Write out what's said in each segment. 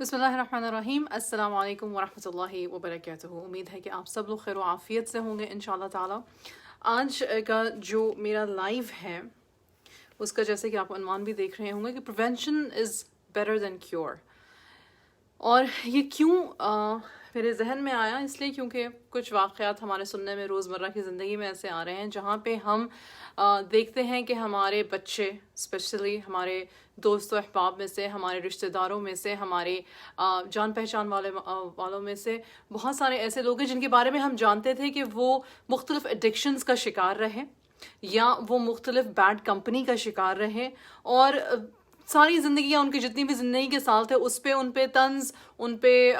بسم اللہ الرحمن الرحیم. السلام علیکم ورحمۃ اللہ وبرکاتہ. امید ہے کہ آپ سب لوگ خیر و عافیت سے ہوں گے انشاءاللہ تعالی. آج کا جو میرا لائیو ہے اس کا جیسے کہ آپ عنوان بھی دیکھ رہے ہوں گے کہ prevention is better than cure. اور یہ کیوں میرے ذہن میں آیا؟ اس لیے کیونکہ کچھ واقعات ہمارے سننے میں روزمرہ کی زندگی میں ایسے آ رہے ہیں جہاں پہ ہم دیکھتے ہیں کہ ہمارے بچے اسپیشلی ہمارے دوست و احباب میں سے، ہمارے رشتہ داروں میں سے، ہمارے جان پہچان والوں میں سے بہت سارے ایسے لوگ ہیں جن کے بارے میں ہم جانتے تھے کہ وہ مختلف ایڈکشنز کا شکار رہے یا وہ مختلف بیڈ کمپنی کا شکار رہے، اور ساری زندگیاں ان کی جتنی بھی زندگی کے سال تھے اس پہ ان پہ طنز، ان پہ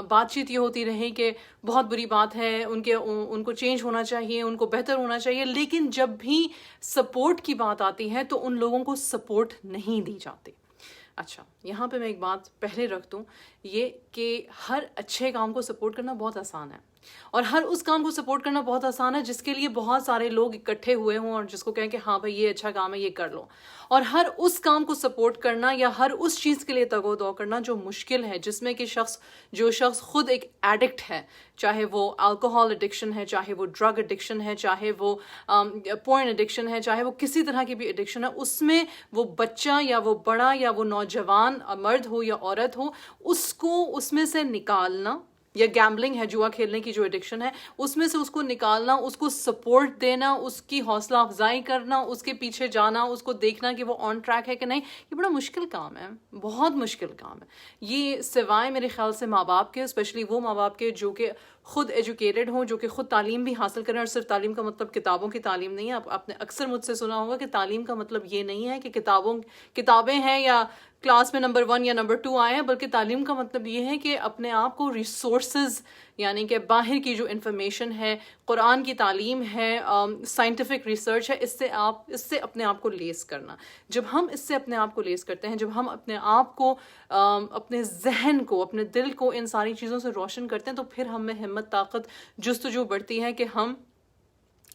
بات چیت یہ ہوتی رہی کہ بہت بری بات ہے، ان کو چینج ہونا چاہیے، ان کو بہتر ہونا چاہیے. لیکن جب بھی سپورٹ کی بات آتی ہے تو ان لوگوں کو سپورٹ نہیں دی جاتی. اچھا، یہاں پہ میں ایک بات پہلے رکھ دوں، یہ کہ ہر اچھے کام کو سپورٹ کرنا بہت آسان ہے، اور ہر اس کام کو سپورٹ کرنا بہت آسان ہے جس کے لیے بہت سارے لوگ اکٹھے ہوئے ہوں اور جس کو کہیں کہ ہاں بھائی یہ اچھا کام ہے، یہ کر لو. اور ہر اس کام کو سپورٹ کرنا یا ہر اس چیز کے لیے تگ و دو کرنا جو مشکل ہے، جس میں کہ جو شخص خود ایک ایڈکٹ ہے، چاہے وہ الکوہول ایڈکشن ہے، چاہے وہ ڈرگ ایڈکشن ہے، چاہے وہ پورن ایڈکشن ہے، چاہے وہ کسی طرح کی بھی ایڈکشن ہے، اس میں وہ بچہ یا وہ بڑا یا وہ نوجوان مرد ہو یا عورت ہو، اس کو اس میں سے نکالنا، یا گیمبلنگ ہے، جوا کھیلنے کی جو ایڈکشن ہے، اس میں سے اس کو نکالنا، اس کو سپورٹ دینا، اس کی حوصلہ افزائی کرنا، اس کے پیچھے جانا، اس کو دیکھنا کہ وہ آن ٹریک ہے کہ نہیں، یہ بڑا مشکل کام ہے، بہت مشکل کام ہے. یہ سوائے میرے خیال سے ماں باپ کے، اسپیشلی وہ ماں باپ کے جو کہ خود ایجوکیٹڈ ہوں، جو کہ خود تعلیم بھی حاصل کریں، اور صرف تعلیم کا مطلب کتابوں کی تعلیم نہیں ہے. آپ نے اکثر مجھ سے سنا ہوگا کہ تعلیم کا مطلب یہ نہیں ہے کہ کتابیں ہیں یا کلاس میں نمبر 1 یا نمبر 2 آئے ہیں، بلکہ تعلیم کا مطلب یہ ہے کہ اپنے آپ کو ریسورسز، یعنی کہ باہر کی جو انفارمیشن ہے، قرآن کی تعلیم ہے، سائنٹیفک ریسرچ ہے، اس سے اپنے آپ کو لیس کرنا. جب ہم اس سے اپنے آپ کو لیس کرتے ہیں، جب ہم اپنے آپ کو، اپنے ذہن کو، اپنے دل کو ان ساری چیزوں سے روشن کرتے ہیں، تو پھر ہم میں ہمت، طاقت، جستجو بڑھتی ہے کہ ہم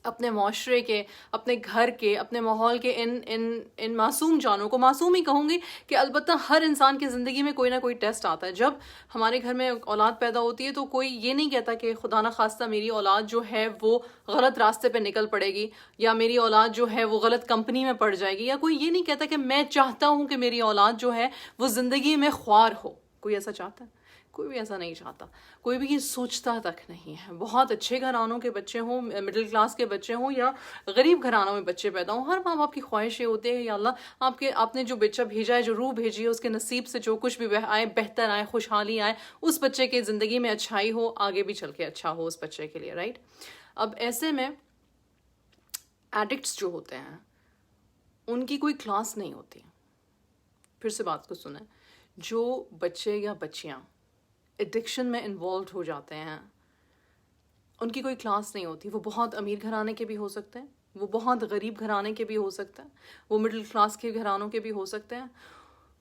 اپنے معاشرے کے، اپنے گھر کے، اپنے ماحول کے ان معصوم جانوں کو، معصوم ہی کہوں گی کہ البتہ ہر انسان کی زندگی میں کوئی نہ کوئی ٹیسٹ آتا ہے. جب ہمارے گھر میں اولاد پیدا ہوتی ہے تو کوئی یہ نہیں کہتا کہ خدا نہ خواستہ میری اولاد جو ہے وہ غلط راستے پہ نکل پڑے گی، یا میری اولاد جو ہے وہ غلط کمپنی میں پڑ جائے گی، یا کوئی یہ نہیں کہتا کہ میں چاہتا ہوں کہ میری اولاد جو ہے وہ زندگی میں خوار ہو. کوئی ایسا چاہتا ہے؟ کوئی بھی ایسا نہیں چاہتا، کوئی بھی یہ سوچتا تک نہیں ہے. بہت اچھے گھرانوں کے بچے ہوں، مڈل کلاس کے بچے ہوں، یا غریب گھرانوں میں بچے پیدا ہوں، ہر ماں باپ کی خواہش یہ ہوتی ہے یا اللہ آپ نے جو بچہ بھیجا ہے، جو روح بھیجی ہے، اس کے نصیب سے جو کچھ بھی آئے، بہتر آئے، خوشحالی آئے، اس بچے کے زندگی میں اچھائی ہو، آگے بھی چل کے اچھا ہو اس بچے کے لیے، رائٹ؟ اب ایسے میں ایڈکٹس جو ہوتے ہیں ان کی کوئی کلاس نہیں ہوتی. پھر سے بات کو سنیں، جو بچے یا بچیاں ایڈکشن میں انوالوڈ ہو جاتے ہیں ان کی کوئی کلاس نہیں ہوتی. وہ بہت امیر گھرانے کے بھی ہو سکتے ہیں، وہ بہت غریب گھرانے کے بھی ہو سکتے ہیں، وہ مڈل کلاس کے گھرانوں کے بھی ہو سکتے ہیں،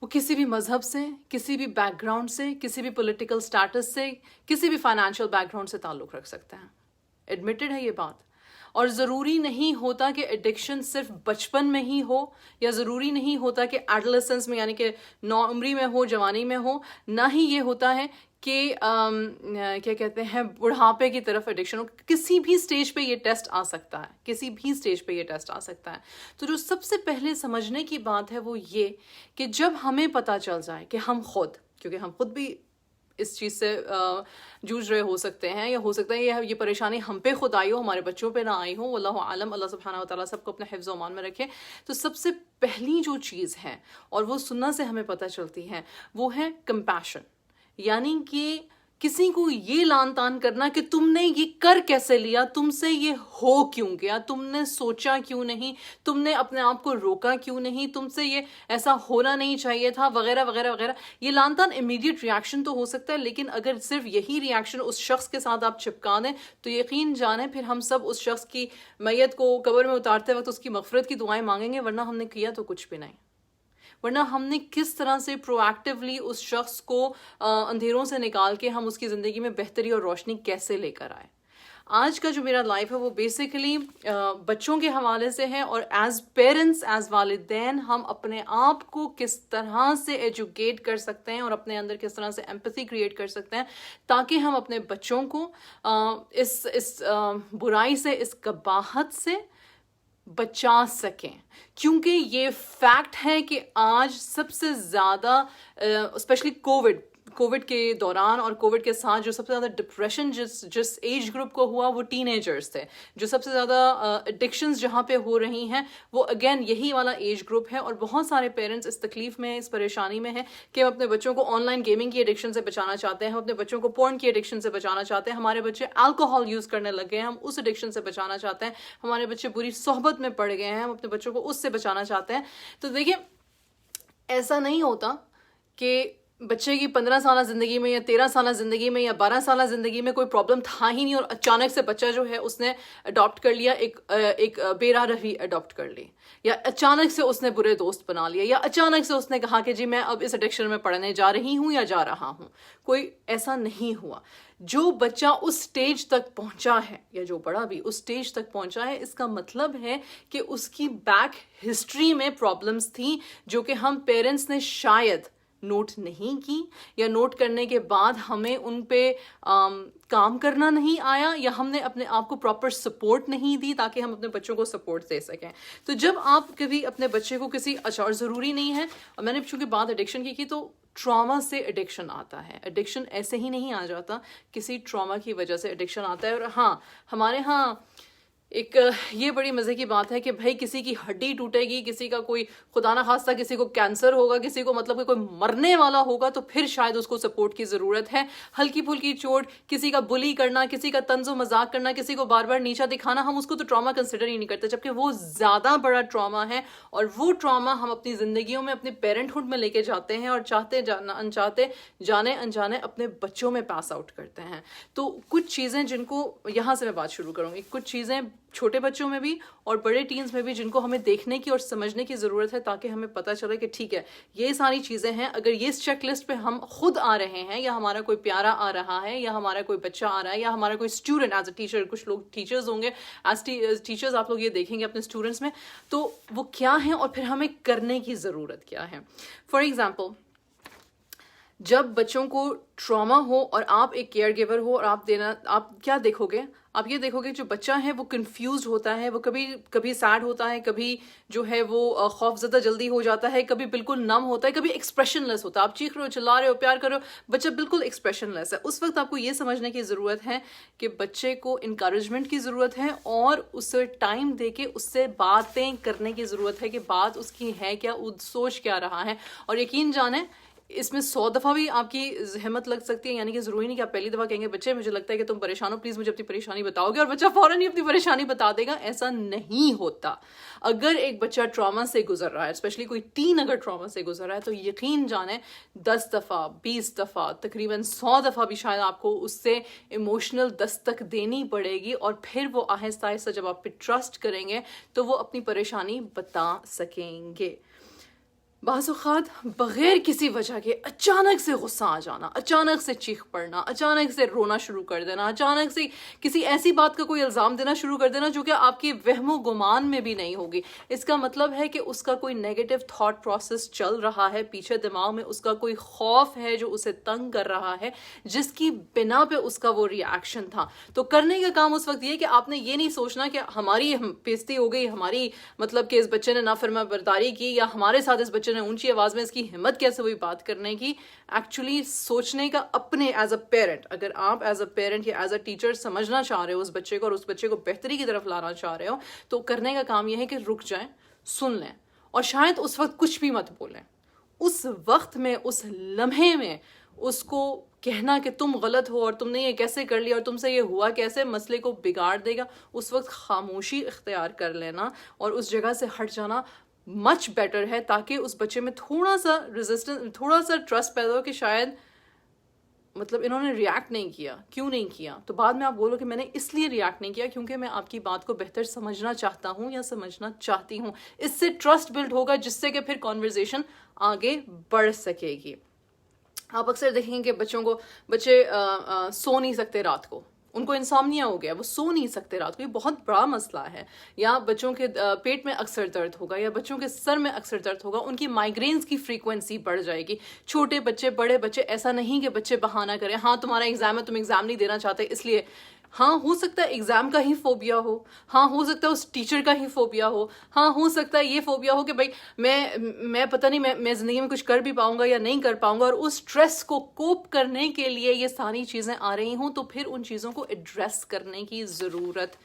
وہ کسی بھی مذہب سے، کسی بھی بیک گراؤنڈ سے، کسی بھی پولیٹیکل سٹیٹس سے، کسی بھی فائنینشیل بیک گراؤنڈ سے تعلق رکھ سکتے ہیں. ایڈمیٹڈ ہے یہ بات. اور ضروری نہیں ہوتا کہ ایڈکشن صرف بچپن میں ہی ہو، یا ضروری نہیں ہوتا کہ ایڈولسنس میں، یعنی کہ نوعمری میں ہو، جوانی میں ہو. نہ ہی یہ ہوتا ہے کہ کیا کہتے ہیں بڑھاپے کی طرف ایڈکشن ہو. کسی بھی سٹیج پہ یہ ٹیسٹ آ سکتا ہے، کسی بھی سٹیج پہ یہ ٹیسٹ آ سکتا ہے. تو جو سب سے پہلے سمجھنے کی بات ہے وہ یہ کہ جب ہمیں پتہ چل جائے کہ ہم خود، کیونکہ ہم خود بھی اس چیز سے جوجھ رہے ہو سکتے ہیں، یا ہو سکتا ہے یہ پریشانی ہم پہ خود آئی ہو، ہمارے بچوں پہ نہ آئی ہو، واللہ عالم، اللہ سبحانہ و تعالیٰ سب کو اپنے حفظ و امان میں رکھے. تو سب سے پہلی جو چیز ہے، اور وہ سننا سے ہمیں پتہ چلتی ہے، وہ ہے کمپیشن. یعنی کہ کسی کو یہ لان تان کرنا کہ تم نے یہ کر کیسے لیا، تم سے یہ ہو کیوں گیا، تم نے سوچا کیوں نہیں، تم نے اپنے آپ کو روکا کیوں نہیں، تم سے یہ ایسا ہونا نہیں چاہیے تھا، وغیرہ وغیرہ وغیرہ. یہ لان تان امیڈیٹ ریاکشن تو ہو سکتا ہے، لیکن اگر صرف یہی ریاکشن اس شخص کے ساتھ آپ چپکا دیں تو یقین جانیں پھر ہم سب اس شخص کی میت کو قبر میں اتارتے وقت اس کی مغفرت کی دعائیں مانگیں گے، ورنہ ہم نے کیا تو کچھ بھی نہیں. ورنہ ہم نے کس طرح سے پرو ایکٹیولی اس شخص کو اندھیروں سے نکال کے ہم اس کی زندگی میں بہتری اور روشنی کیسے لے کر آئے. آج کا جو میرا لائف ہے وہ بیسیکلی بچوں کے حوالے سے ہے، اور ایز پیرنٹس، ایز والدین، ہم اپنے آپ کو کس طرح سے ایجوکیٹ کر سکتے ہیں اور اپنے اندر کس طرح سے ایمپتھی کریٹ کر سکتے ہیں تاکہ ہم اپنے بچوں کو اس برائی سے، اس قباحت سے بچا سکیں. کیونکہ یہ فیکٹ ہے کہ آج سب سے زیادہ اسپیشلی کووڈ کے دوران اور کووڈ کے ساتھ جو سب سے زیادہ ڈپریشن جس ایج گروپ کو ہوا وہ ٹین ایجرز تھے. جو سب سے زیادہ ایڈکشنز جہاں پہ ہو رہی ہیں وہ اگین یہی والا ایج گروپ ہے. اور بہت سارے پیرنٹس اس تکلیف میں، اس پریشانی میں ہیں کہ ہم اپنے بچوں کو آن لائن گیمنگ کی ایڈکشن سے بچانا چاہتے ہیں، ہم اپنے بچوں کو پورن کی ایڈکشن سے بچانا چاہتے ہیں، ہمارے بچے الکوہول یوز کرنے لگ گئے ہیں، ہم اس ایڈکشن سے بچانا چاہتے ہیں، ہمارے بچے بری صحبت میں پڑ گئے ہیں، ہم اپنے بچوں کو اس سے بچانا چاہتے ہیں. تو دیکھیے ایسا نہیں ہوتا کہ بچے کی 15 سالہ زندگی میں یا 13 سالہ زندگی میں یا 12 سالہ زندگی میں کوئی پرابلم تھا ہی نہیں اور اچانک سے بچہ جو ہے اس نے اڈاپٹ کر لیا، ایک بے راہ روی اڈاپٹ کر لی، یا اچانک سے اس نے برے دوست بنا لیا، یا اچانک سے اس نے کہا کہ جی میں اب اس ایڈکشن میں پڑھنے جا رہی ہوں یا جا رہا ہوں. کوئی ایسا نہیں ہوا. جو بچہ اس سٹیج تک پہنچا ہے یا جو بڑا بھی اس سٹیج تک پہنچا ہے، اس کا مطلب ہے کہ اس کی بیک ہسٹری میں پرابلمس تھیں جو کہ ہم پیرنٹس نے شاید نوٹ نہیں کی، یا نوٹ کرنے کے بعد ہمیں ان پہ کام کرنا نہیں آیا، یا ہم نے اپنے آپ کو پراپر سپورٹ نہیں دی تاکہ ہم اپنے بچوں کو سپورٹ دے سکیں. تو جب آپ کبھی اپنے بچے کو کسی اور ضروری نہیں ہے، اور میں نے چونکہ بات ایڈکشن کی تو ٹراما سے ایڈکشن آتا ہے. ایڈکشن ایسے ہی نہیں آ جاتا، کسی ٹراما کی وجہ سے ایڈکشن آتا ہے. اور ہاں ہمارے ہاں ایک یہ بڑی مزے کی بات ہے کہ بھائی کسی کی ہڈی ٹوٹے گی، کسی کا کوئی خدا نہ خواستہ کسی کو کینسر ہوگا، کسی کو مطلب کہ کوئی مرنے والا ہوگا تو پھر شاید اس کو سپورٹ کی ضرورت ہے. ہلکی پھلکی چوٹ، کسی کا بلی کرنا، کسی کا طنز و مذاق کرنا، کسی کو بار بار نیچا دکھانا، ہم اس کو تو ٹراما کنسیڈر ہی نہیں کرتے، جبکہ وہ زیادہ بڑا ٹراما ہے. اور وہ ٹراما ہم اپنی زندگیوں میں، اپنے پیرنٹ ہوڈ میں لے کے جاتے ہیں اور چاہتے انچاہتے جانے انجانے اپنے بچوں میں پاس آؤٹ کرتے ہیں. تو کچھ چیزیں جن کو یہاں سے میں بات شروع کروں گی، کچھ چیزیں چھوٹے بچوں میں بھی اور بڑے ٹینز میں بھی جن کو ہمیں دیکھنے کی اور سمجھنے کی ضرورت ہے تاکہ ہمیں پتہ چلے کہ ٹھیک ہے یہ ساری چیزیں ہیں. اگر یہ اس چیک لسٹ پہ ہم خود آ رہے ہیں، یا ہمارا کوئی پیارا آ رہا ہے، یا ہمارا کوئی بچہ آ رہا ہے، یا ہمارا کوئی اسٹوڈنٹ ایز اے ٹیچر، کچھ لوگ ٹیچرز ہوں گے، ایز ٹیچرز آپ لوگ یہ دیکھیں گے اپنے اسٹوڈنٹس میں، تو وہ کیا ہیں اور پھر ہمیں کرنے کی ضرورت کیا ہے. فار ایگزامپل جب بچوں کو ٹراما ہو اور آپ ایک کیئر گیور ہو اور آپ کیا دیکھو گے؟ آپ یہ دیکھو گے جو بچہ ہے وہ کنفیوزڈ ہوتا ہے، وہ کبھی سیڈ ہوتا ہے، کبھی جو ہے وہ خوف زدہ جلدی ہو جاتا ہے، کبھی بالکل نم ہوتا ہے، کبھی ایکسپریشن لیس ہوتا ہے. آپ چیخ رہے ہو، چلا رہے ہو، پیار کر رہے ہو، بچہ بالکل ایکسپریشن لیس ہے. اس وقت آپ کو یہ سمجھنے کی ضرورت ہے کہ بچے کو انکریجمنٹ کی ضرورت ہے اور اسے ٹائم دے کے اس سے باتیں کرنے کی ضرورت ہے کہ بات اس کی ہے کیا، سوچ کیا رہا ہے. اور یقین جانیں اس میں 100 دفعہ بھی آپ کی ہمت لگ سکتی ہے، یعنی کہ ضروری نہیں کہ آپ پہلی دفعہ کہیں گے بچے مجھے لگتا ہے کہ تم پریشان ہو، پلیز مجھے اپنی پریشانی بتاؤ گے، اور بچہ فوراً ہی اپنی پریشانی بتا دے گا. ایسا نہیں ہوتا. اگر ایک بچہ ٹراما سے گزر رہا ہے، اسپیشلی کوئی ٹین اگر ٹراما سے گزر رہا ہے، تو یقین جانیں 10 دفعہ 20 دفعہ تقریباً 100 دفعہ بھی شاید آپ کو اس سے ایموشنل دستک دینی پڑے گی، اور پھر وہ آہستہ آہستہ جب آپ پہ ٹرسٹ کریں گے تو وہ اپنی پریشانی بتا سکیں گے. بعض اوقات بغیر کسی وجہ کے اچانک سے غصہ آ جانا، اچانک سے چیخ پڑنا، اچانک سے رونا شروع کر دینا، اچانک سے کسی ایسی بات کا کوئی الزام دینا شروع کر دینا جو کہ آپ کی وہم و گمان میں بھی نہیں ہوگی. اس کا مطلب ہے کہ اس کا کوئی نیگیٹو تھاٹ پروسیس چل رہا ہے پیچھے دماغ میں، اس کا کوئی خوف ہے جو اسے تنگ کر رہا ہے، جس کی بنا پہ اس کا وہ ری ایکشن تھا. تو کرنے کا کام اس وقت یہ کہ آپ نے یہ نہیں سوچنا کہ ہماری بےزتی ہو گئی، ہماری مطلب کہ اس بچے نے نافرما برداری کی، یا ہمارے ساتھ اس بچے نے اونچی آواز میں اس کی ہمت کیسے ہوئی بات کرنے کی. ایکچولی سوچنے کا اپنے ایز اے پیرنٹ، اگر آپ ایز اے پیرنٹ یا ایز اے ٹیچر سمجھنا چاہ رہے ہو اس بچے کو اور اس بچے کو بہتری کی طرف لانا چاہ رہے ہو، تو کرنے کا کام یہ ہے کہ رک جائیں، سن لیں، اور شاید اس وقت کچھ بھی مت بولیں. اس وقت میں، اس لمحے میں اس کو کہنا کہ تم غلط ہو اور تم نے یہ کیسے کر لیا اور تم سے یہ ہوا کیسے، مسئلے کو بگاڑ دے گا. اس وقت خاموشی اختیار کر لینا اور اس جگہ سے ہٹ جانا مچ بیٹر ہے، تاکہ اس بچے میں تھوڑا سا ریزسٹنس، تھوڑا سا ٹرسٹ پیدا ہو کہ شاید مطلب انہوں نے ریاکٹ نہیں کیا. کیوں نہیں کیا؟ تو بعد میں آپ بولو کہ میں نے اس لیے ریاکٹ نہیں کیا کیونکہ میں آپ کی بات کو بہتر سمجھنا چاہتا ہوں یا سمجھنا چاہتی ہوں. اس سے ٹرسٹ بلڈ ہوگا جس سے کہ پھر کانورزیشن آگے بڑھ سکے گی. آپ اکثر دیکھیں گے بچے سو نہیں سکتے رات کو، ان کو انسومنیا ہو گیا, وہ سو نہیں سکتے رات کو, یہ بہت بڑا مسئلہ ہے. یا بچوں کے پیٹ میں اکثر درد ہوگا, یا بچوں کے سر میں اکثر درد ہوگا, ان کی مائگرینز کی فریکوینسی بڑھ جائے گی. چھوٹے بچے, بڑے بچے, ایسا نہیں کہ بچے بہانہ کریں ہاں تمہارا ایگزام ہے, تم ایگزام نہیں دینا چاہتے اس لیے. ہاں ہو سکتا ہے ایگزام کا ہی فوبیا ہو, ہاں ہو سکتا ہے اس ٹیچر کا ہی فوبیا ہو, ہاں ہو سکتا ہے یہ فوبیا ہو کہ بھائی میں پتہ نہیں میں زندگی میں کچھ کر بھی پاؤں گا یا نہیں کر پاؤں گا, اور اس اسٹریس کو کوپ کرنے کے لیے یہ ساری چیزیں آ رہی ہوں. تو پھر ان چیزوں کو ایڈریس کرنے کی ضرورت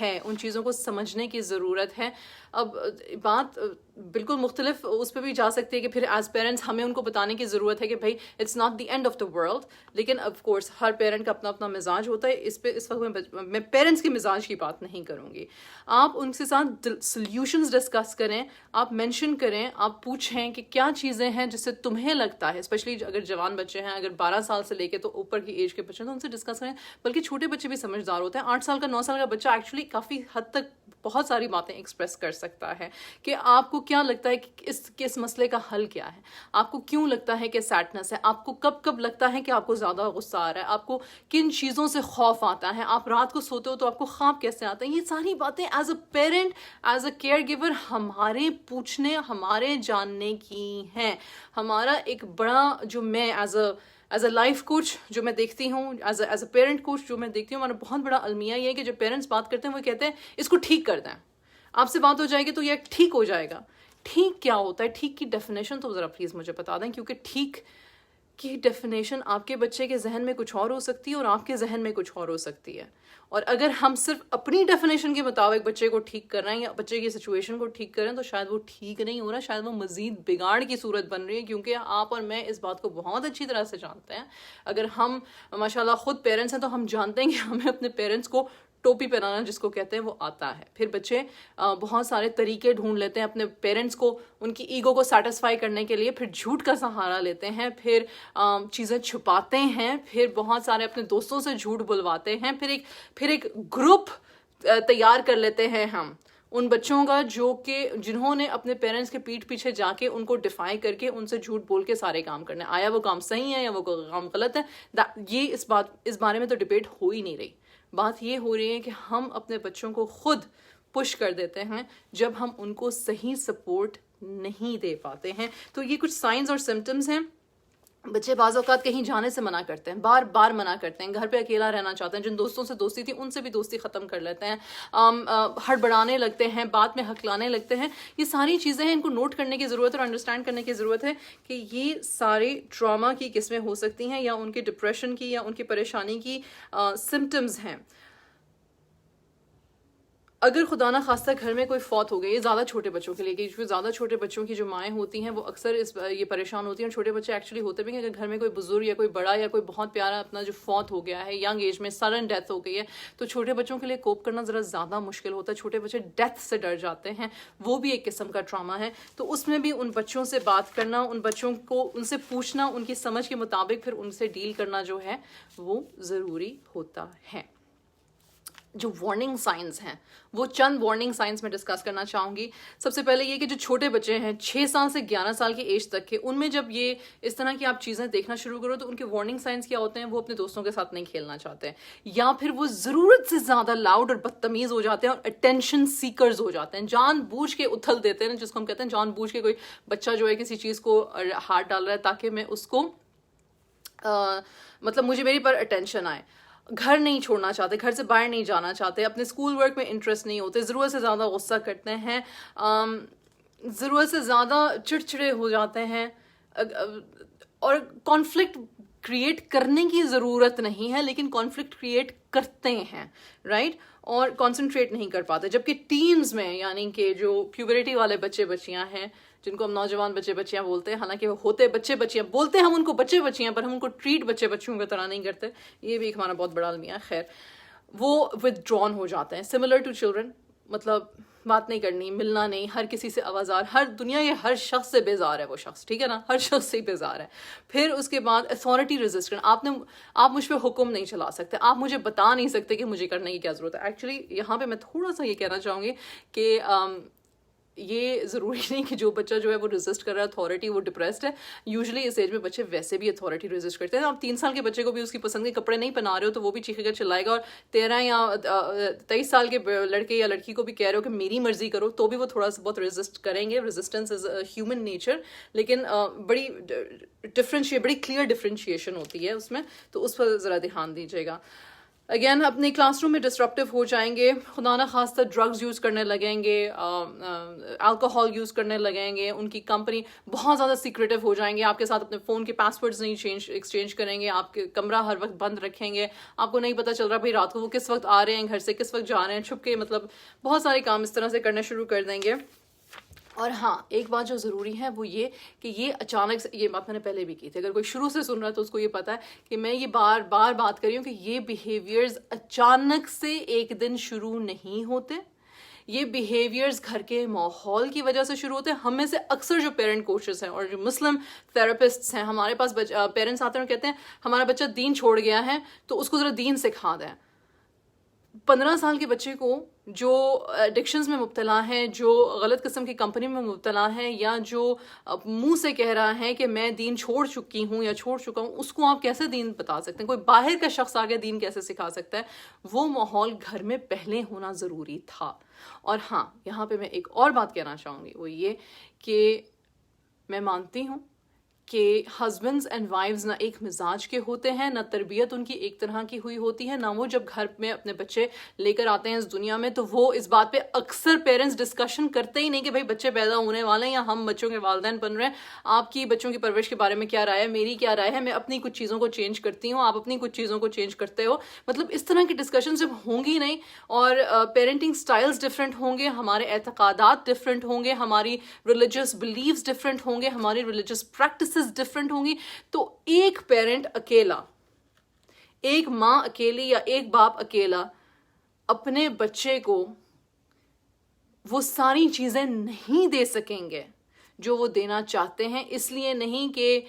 ہے, ان چیزوں کو سمجھنے کی ضرورت ہے. اب بات بالکل مختلف اس پہ بھی جا سکتی ہے کہ پھر ایز پیرنٹس ہمیں ان کو بتانے کی ضرورت ہے کہ بھائی it's not the end of the world. لیکن آف کورس ہر پیرنٹ کا اپنا اپنا مزاج ہوتا ہے. اس پہ اس وقت میں پیرنٹس کے مزاج کی بات نہیں کروں گی. آپ ان کے ساتھ سلیوشنز ڈسکس کریں, آپ مینشن کریں, آپ پوچھیں کہ کیا چیزیں ہیں جس سے تمہیں لگتا ہے, اسپیشلی اگر جوان بچے ہیں, اگر 12 سال سے لے کے تو اوپر کی ایج کے بچے ہیں تو ان سے ڈسکس کریں. بلکہ چھوٹے بچے بھی سمجھدار ہوتے ہیں. 8 سال کا 9 سال کا بچہ ایکچولی کافی حد تک بہت ساری باتیں ایکسپریس کر سکتا ہے کہ آپ کو کیا لگتا ہے کہ اس مسئلے کا حل کیا ہے, آپ کو کیوں لگتا ہے کہ سیڈنس ہے, آپ کو کب لگتا ہے کہ آپ کو زیادہ غصہ آ رہا ہے, آپ کو کن چیزوں سے خوف آتا ہے, آپ رات کو سوتے ہو تو آپ کو خواب کیسے آتے ہیں. یہ ساری باتیں as a parent, as a care giver ہمارے پوچھنے, ہمارے جاننے کی ہیں. ہمارا ایک بڑا جو میں ایز اے لائف کوچ جو میں دیکھتی ہوں, ایز اے پیرنٹ کوچ جو میں دیکھتی ہوں, ہمارا بہت بڑا المیہ یہ ہے کہ جب پیرنٹس بات کرتے ہیں وہ کہتے ہیں اس کو ٹھیک کر دیں, آپ سے بات ہو جائے گی تو یہ ٹھیک ہو جائے گا. ٹھیک کیا ہوتا ہے, ٹھیک کی ڈیفینیشن تو ذرا پلیز مجھے بتا دیں, کیونکہ ٹھیک کی ڈیفینیشن آپ کے بچے کے ذہن میں کچھ اور ہو سکتی ہے اور آپ کے ذہن میں کچھ اور ہو سکتی ہے. اور اگر ہم صرف اپنی ڈیفینیشن کے مطابق بچے کو ٹھیک کر رہے ہیں یا بچے کی سچویشن کو ٹھیک کر رہے ہیں تو شاید وہ ٹھیک نہیں ہو رہا, شاید وہ مزید بگاڑ کی صورت بن رہی ہے. کیونکہ آپ اور میں اس بات کو بہت اچھی طرح سے جانتے ہیں. اگر ہم ماشاءاللہ خود پیرنٹس ہیں تو ہم جانتے ہیں کہ ہمیں اپنے پیرنٹس کو ٹوپی پہنانا جس کو کہتے ہیں وہ آتا ہے. پھر بچے بہت سارے طریقے ڈھونڈ لیتے ہیں اپنے پیرنٹس کو ان کی ایگو کو سیٹسفائی کرنے کے لیے, پھر جھوٹ کا سہارا لیتے ہیں, پھر چیزیں چھپاتے ہیں, پھر بہت سارے اپنے دوستوں سے جھوٹ بلواتے ہیں, پھر ایک گروپ تیار کر لیتے ہیں ہم ان بچوں کا جنہوں نے اپنے پیرنٹس کے پیٹھ پیچھے جا کے ان کو ڈیفائی کر کے ان سے جھوٹ بول کے سارے کام کرنے. آیا وہ کام صحیح ہے یا وہ کام غلط ہے, یہ اس بارے میں تو ڈبیٹ ہو ہی نہیں رہی. بات یہ ہو رہی ہے کہ ہم اپنے بچوں کو خود پش کر دیتے ہیں جب ہم ان کو صحیح سپورٹ نہیں دے پاتے ہیں. تو یہ کچھ سائنز اور سمٹمز ہیں. بچے بعض اوقات کہیں جانے سے منع کرتے ہیں, بار بار منع کرتے ہیں, گھر پہ اکیلا رہنا چاہتے ہیں, جن دوستوں سے دوستی تھی ان سے بھی دوستی ختم کر لیتے ہیں, ہڑبڑانے لگتے ہیں, بات میں ہکلانے لگتے ہیں. یہ ساری چیزیں ہیں, ان کو نوٹ کرنے کی ضرورت ہے اور انڈرسٹینڈ کرنے کی ضرورت ہے کہ یہ سارے ٹراما کی قسمیں ہو سکتی ہیں یا ان کے ڈپریشن کی یا ان کی پریشانی کی سمٹمز ہیں. اگر خدا نہ خواستہ گھر میں کوئی فوت ہو گئی, یہ زیادہ چھوٹے بچوں کے لیے, کیونکہ زیادہ چھوٹے بچوں کی جو مائیں ہوتی ہیں وہ اکثر یہ پریشان ہوتی ہیں, اور چھوٹے بچے ایکچولی ہوتے بھی ہیں. اگر گھر میں کوئی بزرگ یا کوئی بڑا یا کوئی بہت پیارا اپنا جو فوت ہو گیا ہے, ینگ ایج میں سڈن ڈیتھ ہو گئی ہے, تو چھوٹے بچوں کے لیے کوپ کرنا ذرا زیادہ مشکل ہوتا ہے. چھوٹے بچے ڈیتھ سے ڈر جاتے ہیں, وہ بھی ایک قسم کا ٹراما ہے. تو اس میں بھی ان بچوں سے بات کرنا, ان بچوں کو ان سے پوچھنا, ان کی سمجھ کے مطابق پھر ان سے ڈیل کرنا جو ہے وہ ضروری ہوتا ہے. جو وارننگ سائنز ہیں وہ چند وارننگ سائنز میں ڈسکس کرنا چاہوں گی. سب سے پہلے یہ کہ جو چھوٹے بچے ہیں 6 سال سے 11 سال کی ایج تک کے, ان میں جب یہ اس طرح کی آپ چیزیں دیکھنا شروع کرو تو ان کے وارننگ سائنز کیا ہوتے ہیں. وہ اپنے دوستوں کے ساتھ نہیں کھیلنا چاہتے ہیں, یا پھر وہ ضرورت سے زیادہ لاؤڈ اور بدتمیز ہو جاتے ہیں اور اٹینشن سیکرز ہو جاتے ہیں, جان بوجھ کے اتھل دیتے ہیں, جس کو ہم کہتے ہیں جان بوجھ کے کوئی بچہ جو ہے کسی چیز کو ہاتھ ڈال رہا ہے تاکہ میں اس کو مطلب میری پر اٹینشن آئے. گھر نہیں چھوڑنا چاہتے, گھر سے باہر نہیں جانا چاہتے, اپنے اسکول ورک میں انٹرسٹ نہیں ہوتے, ضرورت سے زیادہ غصہ کرتے ہیں, ضرورت سے زیادہ چڑچڑے ہو جاتے ہیں, اور کانفلکٹ کریٹ کرنے کی ضرورت نہیں ہے لیکن کانفلکٹ کریٹ کرتے ہیں, رائٹ, اور کانسنٹریٹ نہیں کر پاتے. جبکہ ٹینز میں یعنی کہ جو پیوبرٹی والے بچے بچیاں ہیں, جن کو ہم نوجوان بچے بچیاں بولتے ہیں, حالانکہ وہ ہوتے بچے بچیاں بولتے ہیں, ہم ان کو بچے بچیاں, پر ہم ان کو ٹریٹ بچے بچیوں کی طرح نہیں کرتے. یہ بھی ایک ہمارا بہت بڑا المیہ ہے. خیر, وہ withdrawn ہو جاتے ہیں, سملر ٹو چلڈرن, مطلب بات نہیں کرنی, ملنا نہیں, ہر کسی سے آوازار, ہر دنیا کے ہر شخص سے بیزار ہے وہ شخص, ٹھیک ہے نا, ہر شخص سے بیزار ہے. پھر اس کے بعد اتھارٹی ریزسٹنٹ, آپ مجھ پہ حکم نہیں چلا سکتے, آپ مجھے بتا نہیں سکتے کہ مجھے کرنے کی کیا ضرورت ہے. ایکچولی یہاں پہ میں تھوڑا سا یہ کہنا چاہوں گی کہ یہ ضروری نہیں کہ جو بچہ جو ہے وہ ریزسٹ کر رہا ہے اتھارٹی وہ ڈپریسڈ ہے. یوزلی اس ایج میں بچے ویسے بھی اتھارٹی ریزسٹ کرتے ہیں. آپ 3 سال کے بچے کو بھی اس کی پسند کے کپڑے نہیں پہنا رہے ہو تو وہ بھی چیخے گا چلائے گا, اور 13 یا 23 سال کے لڑکے یا لڑکی کو بھی کہہ رہے ہو کہ میری مرضی کرو تو بھی وہ تھوڑا سا بہت ریزسٹ کریں گے. ریزسٹنس از ہیومن نیچر, لیکن بڑی بڑی کلیئر ڈفرینشیشن ہوتی ہے اس میں, تو اس پر ذرا دھیان دیجیے گا. اگین اپنے کلاس روم میں ڈسٹرپٹیو ہو جائیں گے, خدا نہ خواستہ ڈرگز یوز کرنے لگیں گے, الکوہول یوز کرنے لگیں گے, ان کی کمپنی بہت زیادہ سیکریٹو ہو جائیں گے, آپ کے ساتھ اپنے فون کے پاسورڈز نہیں ایکسچینج کریں گے, آپ کے کمرہ ہر وقت بند رکھیں گے, آپ کو نہیں پتہ چل رہا بھائی رات کو وہ کس وقت آ رہے ہیں گھر سے, کس وقت جا رہے ہیں چھپ کے, مطلب بہت سارے کام اس طرح سے کرنا شروع کر دیں گے. اور ہاں ایک بات جو ضروری ہے وہ یہ کہ یہ اچانک سے, یہ بات میں نے پہلے بھی کی تھی, اگر کوئی شروع سے سن رہا ہے تو اس کو یہ پتا ہے کہ میں یہ بار بار بات کر رہی ہوں کہ یہ بیہیویئرز اچانک سے ایک دن شروع نہیں ہوتے. یہ بیہیویئرز گھر کے ماحول کی وجہ سے شروع ہوتے ہیں. ہم میں سے اکثر جو پیرنٹ کوچز ہیں اور جو مسلم تھراپسٹس ہیں, ہمارے پاس پیرنٹس آتے ہیں اور کہتے ہیں ہمارا بچہ دین چھوڑ گیا ہے تو اس کو ذرا دین سکھا دیں. 15 سال کے بچے کو جو ایڈکشنز میں مبتلا ہیں, جو غلط قسم کی کمپنی میں مبتلا ہے, یا جو منہ سے کہہ رہا ہے کہ میں دین چھوڑ چکی ہوں یا چھوڑ چکا ہوں, اس کو آپ کیسے دین بتا سکتے ہیں؟ کوئی باہر کا شخص آگے دین کیسے سکھا سکتا ہے؟ وہ ماحول گھر میں پہلے ہونا ضروری تھا. اور ہاں یہاں پہ میں ایک اور بات کہنا چاہوں گی, وہ یہ کہ میں مانتی ہوں کہ ہسبینڈز اینڈ وائفز نہ ایک مزاج کے ہوتے ہیں, نہ تربیت ان کی ایک طرح کی ہوئی ہوتی ہے, نہ وہ جب گھر میں اپنے بچے لے کر آتے ہیں اس دنیا میں تو وہ اس بات پہ اکثر پیرنٹس ڈسکشن کرتے ہی نہیں کہ بھائی بچے پیدا ہونے والے ہیں یا ہم بچوں کے والدین بن رہے ہیں, آپ کی بچوں کی پرورش کے بارے میں کیا رائے ہے, میری کیا رائے ہے, میں اپنی کچھ چیزوں کو چینج کرتی ہوں, آپ اپنی کچھ چیزوں کو چینج کرتے ہو. مطلب اس طرح کی ڈسکشن جب ہوں گی نہیں, اور پیرنٹنگ سٹائلز ڈفرینٹ ہوں گے, ہمارے اعتقادات ڈفرینٹ ہوں گے, ہماری ریلیجیس بلیفز ڈفرینٹ ہوں گے, ہماری ریلیجیس پریکٹسز ڈفرینٹ ہوں گی, تو ایک پیرنٹ اکیلا, ایک ماں اکیلی یا ایک باپ اکیلا اپنے بچے کو وہ ساری چیزیں نہیں دے سکیں گے جو وہ دینا چاہتے ہیں. اس لیے نہیں کہ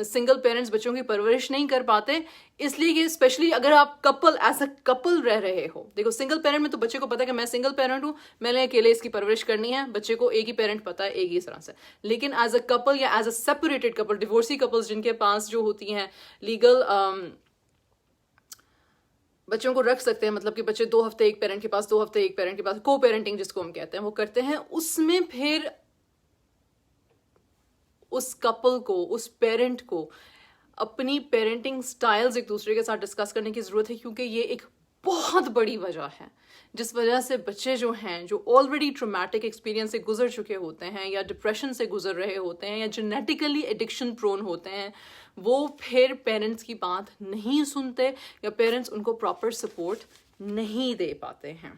سنگل پیرنٹس بچوں کی پرورش نہیں کر پاتے, اس لیے کہ اسپیشلی اگر آپ کپل ایز اے کپل رہ رہے ہو. دیکھو سنگل پیرنٹ میں تو بچے کو پتا ہے کہ میں سنگل پیرنٹ ہوں, میں نے اکیلے اس کی پرورش کرنی ہے, بچے کو ایک ہی پیرنٹ پتا ہے ایک ہی طرح سے. لیکن ایز اے کپل یا as a separated couple, divorcee couples جن کے پاس جو ہوتی ہیں لیگل بچوں کو رکھ سکتے ہیں, مطلب کہ بچے 2 ہفتے ایک پیرنٹ کے پاس, 2 ہفتے ایک پیرنٹ کے پاس, کو پیرنٹنگ جس کو ہم کہتے ہیں وہ کرتے ہیں. اس میں پھر اس کپل کو, اس پیرنٹ کو اپنی پیرنٹنگ سٹائلز ایک دوسرے کے ساتھ ڈسکس کرنے کی ضرورت ہے, کیونکہ یہ ایک بہت بڑی وجہ ہے جس وجہ سے بچے جو ہیں جو آلریڈی ٹرومیٹک ایکسپیرینس سے گزر چکے ہوتے ہیں, یا ڈپریشن سے گزر رہے ہوتے ہیں, یا جینیٹیکلی ایڈکشن پرون ہوتے ہیں, وہ پھر پیرنٹس کی بات نہیں سنتے, یا پیرنٹس ان کو پراپر سپورٹ نہیں دے پاتے ہیں.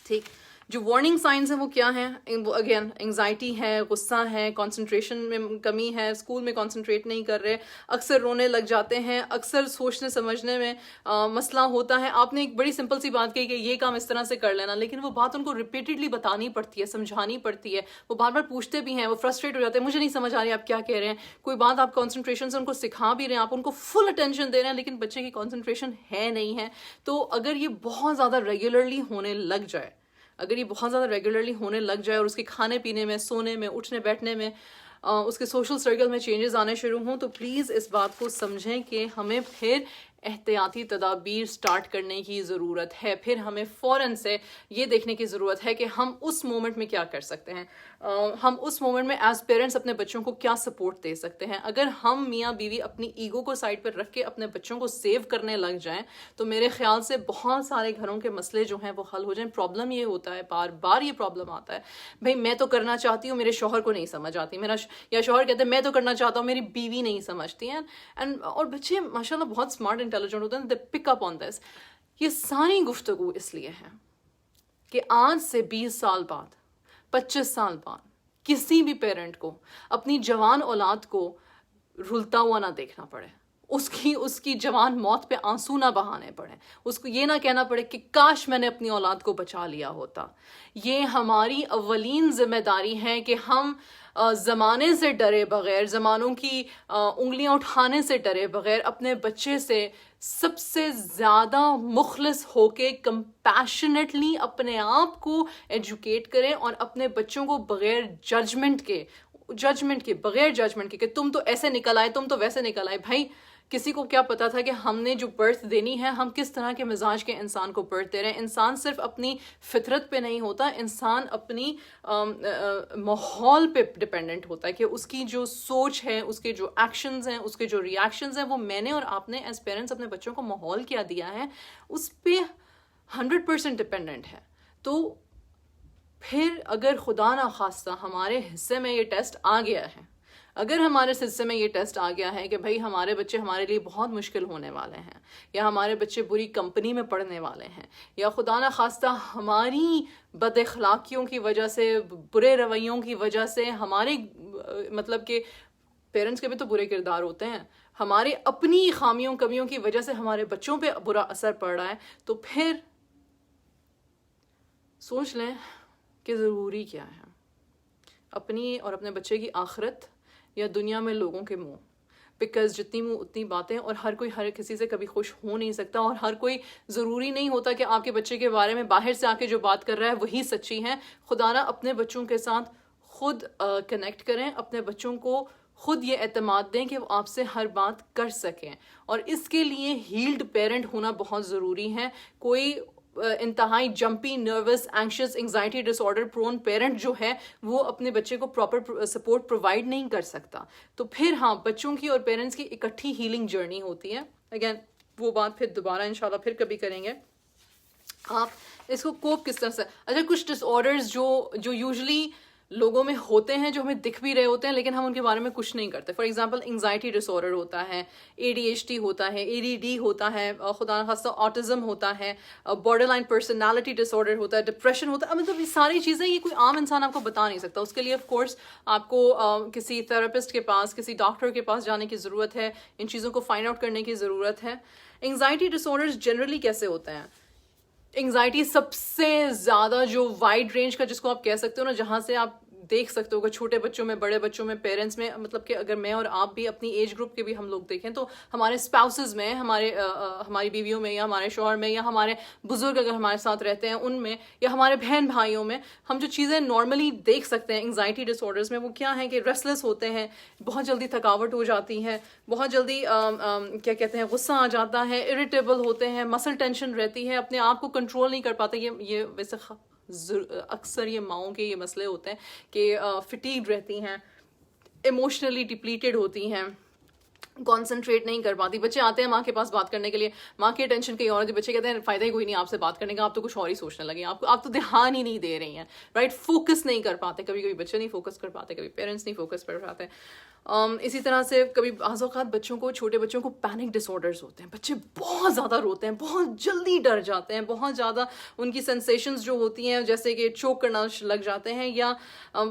ٹھیک, جو وارننگ سائنز ہیں وہ کیا ہیں؟ اگین انگزائٹی ہے, غصہ ہے, کنسنٹریشن میں کمی ہے, اسکول میں کنسنٹریٹ نہیں کر رہے, اکثر رونے لگ جاتے ہیں, اکثر سوچنے سمجھنے میں مسئلہ ہوتا ہے. آپ نے ایک بڑی سمپل سی بات کہی کہ یہ کام اس طرح سے کر لینا, لیکن وہ بات ان کو ریپیٹڈلی بتانی پڑتی ہے, سمجھانی پڑتی ہے, وہ بار بار پوچھتے بھی ہیں, وہ فرسٹریٹ ہو جاتے ہیں, مجھے نہیں سمجھ آ رہی آپ کیا کہہ رہے ہیں. کوئی بات آپ کنسنٹریشن سے ان کو سکھا بھی رہے ہیں, آپ ان کو فل اٹینشن دے رہے ہیں, لیکن بچے کی کنسنٹریشن ہے نہیں ہے. تو اگر یہ بہت زیادہ ریگولرلی ہونے لگ جائے, اگر یہ بہت زیادہ ریگولرلی ہونے لگ جائے, اور اس کے کھانے پینے میں, سونے میں, اٹھنے بیٹھنے میں, اس کے سوشل سرکل میں چینجز آنے شروع ہوں, تو پلیز اس بات کو سمجھیں کہ ہمیں پھر احتیاطی تدابیر سٹارٹ کرنے کی ضرورت ہے. پھر ہمیں فوراً سے یہ دیکھنے کی ضرورت ہے کہ ہم اس مومنٹ میں کیا کر سکتے ہیں, ہم اس مومنٹ میں ایز پیرنٹس اپنے بچوں کو کیا سپورٹ دے سکتے ہیں. اگر ہم میاں بیوی اپنی ایگو کو سائڈ پر رکھ کے اپنے بچوں کو سیو کرنے لگ جائیں تو میرے خیال سے بہت سارے گھروں کے مسئلے جو ہیں وہ حل ہو جائیں. پرابلم یہ ہوتا ہے, بار بار یہ پرابلم آتا ہے, بھائی میں تو کرنا چاہتی ہوں, میرے شوہر کو نہیں سمجھ آتی, یا شوہر کہتے ہیں میں تو کرنا چاہتا ہوں, میری بیوی نہیں سمجھتی ہیں. اور بچے ماشاء اللہ بہت اسمارٹ انٹیلیجنٹ ہوتے ہیں, دے پک اپ آن دس. یہ ساری گفتگو اس لیے ہے کہ آج سے 20 سال بعد, 25 سال بعد کسی بھی پیرنٹ کو اپنی جوان اولاد کو رلتا ہوا نہ دیکھنا پڑے, اس کی جوان موت پہ آنسو نہ بہانے پڑیں, اس کو یہ نہ کہنا پڑے کہ کاش میں نے اپنی اولاد کو بچا لیا ہوتا. یہ ہماری اولین ذمہ داری ہے کہ ہم زمانے سے ڈرے بغیر, زمانوں کی انگلیاں اٹھانے سے ڈرے بغیر اپنے بچے سے سب سے زیادہ مخلص ہو کے کمپیشنیٹلی اپنے آپ کو ایجوکیٹ کریں, اور اپنے بچوں کو بغیر ججمنٹ کے بغیر ججمنٹ کے کہ تم تو ایسے نکل آئے, تم تو ویسے نکل آئے. بھائی کسی کو کیا پتا تھا کہ ہم نے جو برتھ دینی ہے ہم کس طرح کے مزاج کے انسان کو برتھ دے رہے ہیں. انسان صرف اپنی فطرت پہ نہیں ہوتا, انسان اپنی ماحول پہ ڈپینڈنٹ ہوتا ہے کہ اس کی جو سوچ ہے, اس کے جو ایکشنز ہیں, اس کے جو ریاکشنز ہیں, وہ میں نے اور آپ نے ایز پیرنٹس اپنے بچوں کو ماحول کیا دیا ہے اس پہ 100% ڈپینڈنٹ ہے. تو پھر اگر خدا نخواستہ ہمارے حصے میں یہ ٹیسٹ آ گیا ہے, اگر ہمارے حصے میں یہ ٹیسٹ آ گیا ہے کہ بھائی ہمارے بچے ہمارے لیے بہت مشکل ہونے والے ہیں, یا ہمارے بچے بری کمپنی میں پڑھنے والے ہیں, یا خدا نخواستہ ہماری بد اخلاقیوں کی وجہ سے, برے رویوں کی وجہ سے, ہمارے مطلب کہ پیرنٹس کے بھی تو برے کردار ہوتے ہیں, ہمارے اپنی خامیوں کمیوں کی وجہ سے ہمارے بچوں پہ برا اثر پڑ رہا ہے, تو پھر سوچ لیں کہ ضروری کیا ہے, اپنی اور اپنے بچے کی آخرت یا دنیا میں لوگوں کے منہ. بیکاز جتنی منہ اتنی باتیں, اور ہر کوئی ہر کسی سے کبھی خوش ہو نہیں سکتا, اور ہر کوئی ضروری نہیں ہوتا کہ آپ کے بچے کے بارے میں باہر سے آ کے جو بات کر رہا ہے وہی سچی ہے. خدا نہ اپنے بچوں کے ساتھ خود کنیکٹ کریں, اپنے بچوں کو خود یہ اعتماد دیں کہ وہ آپ سے ہر بات کر سکیں, اور اس کے لیے ہیلڈ پیرنٹ ہونا بہت ضروری ہے. کوئی انتہائی جمپی, نروس, اینکشس, انگزائٹی ڈس آرڈر پرون پیرنٹ جو ہے وہ اپنے بچے کو پراپر سپورٹ پرووائڈ نہیں کر سکتا. تو پھر ہاں, بچوں کی اور پیرنٹس کی اکٹھی ہیلنگ جرنی ہوتی ہے. اگین وہ بات پھر دوبارہ انشاءاللہ پھر کبھی کریں گے. آپ اس کو کوپ کس طرح سے, اچھا کچھ ڈس آرڈرز جو یوزلی لوگوں میں ہوتے ہیں, جو ہمیں دکھ بھی رہے ہوتے ہیں لیکن ہم ان کے بارے میں کچھ نہیں کرتے. For example anxiety disorder ہوتا ہے, ADHD ہوتا ہے, ADD ہوتا ہے, خدا نخواستہ آٹزم ہوتا ہے, بارڈر لائن پرسنالٹی ڈس آرڈر ہوتا ہے, ڈپریشن ہوتا ہے. مطلب یہ ساری چیزیں یہ کوئی عام انسان آپ کو بتا نہیں سکتا. اس کے لیے آف کورس آپ کو کسی تھراپسٹ کے پاس, کسی ڈاکٹر کے پاس جانے کی ضرورت ہے, ان چیزوں کو فائنڈ آؤٹ کرنے کی ضرورت ہے. انگزائٹی ڈس آرڈرز جنرلی کیسے ہوتے ہیں؟ انگزائٹی سب سے زیادہ جو وائڈ رینج کا جس کو آپ کہہ سکتے ہو نا, جہاں سے آپ دیکھ سکتے ہو کہ چھوٹے بچوں میں, بڑے بچوں میں, پیرنٹس میں, مطلب کہ اگر میں اور آپ بھی اپنی ایج گروپ کے بھی ہم لوگ دیکھیں تو ہمارے اسپاؤسز میں, ہماری بیویوں میں, یا ہمارے شوہر میں, یا ہمارے بزرگ اگر ہمارے ساتھ رہتے ہیں ان میں, یا ہمارے بہن بھائیوں میں, ہم جو چیزیں نارملی دیکھ سکتے ہیں انگزائٹی ڈس آرڈرز میں, وہ کیا ہیں کہ ریسٹلیس ہوتے ہیں, بہت جلدی تھکاوٹ ہو جاتی ہے, بہت جلدی کیا کہتے ہیں غصہ آ جاتا ہے, اریٹیبل ہوتے ہیں, مسل ٹینشن رہتی ہے, اپنے آپ کو کنٹرول نہیں کر پاتے. یہ ویسے اکثر یہ ماؤں کے یہ مسئلے ہوتے ہیں کہ فٹیگ رہتی ہیں, ایموشنلی ڈپلیٹڈ ہوتی ہیں, کانسنٹریٹ نہیں کر پاتی. بچے آتے ہیں ماں کے پاس بات کرنے کے لیے, ماں کی ٹینشن کہیں اور ہوتی ہے, بچے کہتے ہیں فائدہ ہی کوئی نہیں آپ سے بات کرنے کا, آپ تو کچھ اور ہی سوچنے لگے, آپ تو دھیان ہی نہیں دے رہی ہیں, رائٹ, فوکس نہیں کر پاتے. کبھی کبھی بچے نہیں فوکس کر پاتے, کبھی پیرنٹس نہیں فوکس کر پاتے. اسی طرح سے کبھی بعض اوقات بچوں کو, چھوٹے بچوں کو پینک ڈس آرڈرز ہوتے ہیں. بچے بہت زیادہ روتے ہیں, بہت جلدی ڈر جاتے ہیں, بہت زیادہ ان کی سینسیشنز جو ہوتی ہیں جیسے کہ چوک کرنا لگ جاتے ہیں, یا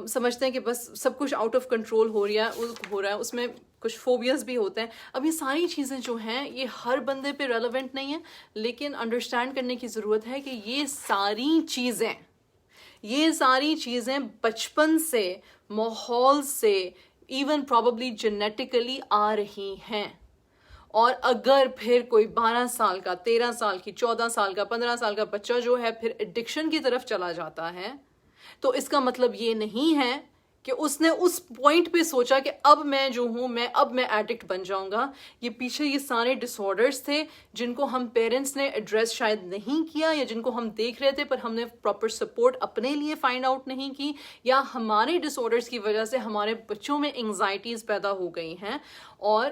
سمجھتے ہیں کہ بس سب کچھ آؤٹ آف کنٹرول ہو رہا ہے. اس میں کچھ فوبیاز بھی ہوتے ہیں. اب یہ ساری چیزیں جو ہیں یہ ہر بندے پہ ریلیونٹ نہیں ہیں, لیکن انڈرسٹینڈ کرنے کی ضرورت ہے کہ یہ ساری چیزیں بچپن سے, ماحول سے, ایون پرابیبلی جینیٹیکلی آ رہی ہیں. اور اگر پھر کوئی 12 سال کا, 13 سال کی, 14 سال کا, 15 سال کا بچہ جو ہے پھر ایڈکشن کی طرف چلا جاتا ہے, تو اس کا مطلب یہ نہیں ہے کہ اس نے اس پوائنٹ پہ سوچا کہ اب میں جو ہوں اب میں ایڈکٹ بن جاؤں گا. یہ پیچھے یہ سارے ڈس آرڈرز تھے جن کو ہم پیرنٹس نے ایڈریس شاید نہیں کیا, یا جن کو ہم دیکھ رہے تھے پر ہم نے پراپر سپورٹ اپنے لیے فائنڈ آؤٹ نہیں کی, یا ہمارے ڈس آرڈرز کی وجہ سے ہمارے بچوں میں انگزائٹیز پیدا ہو گئی ہیں, اور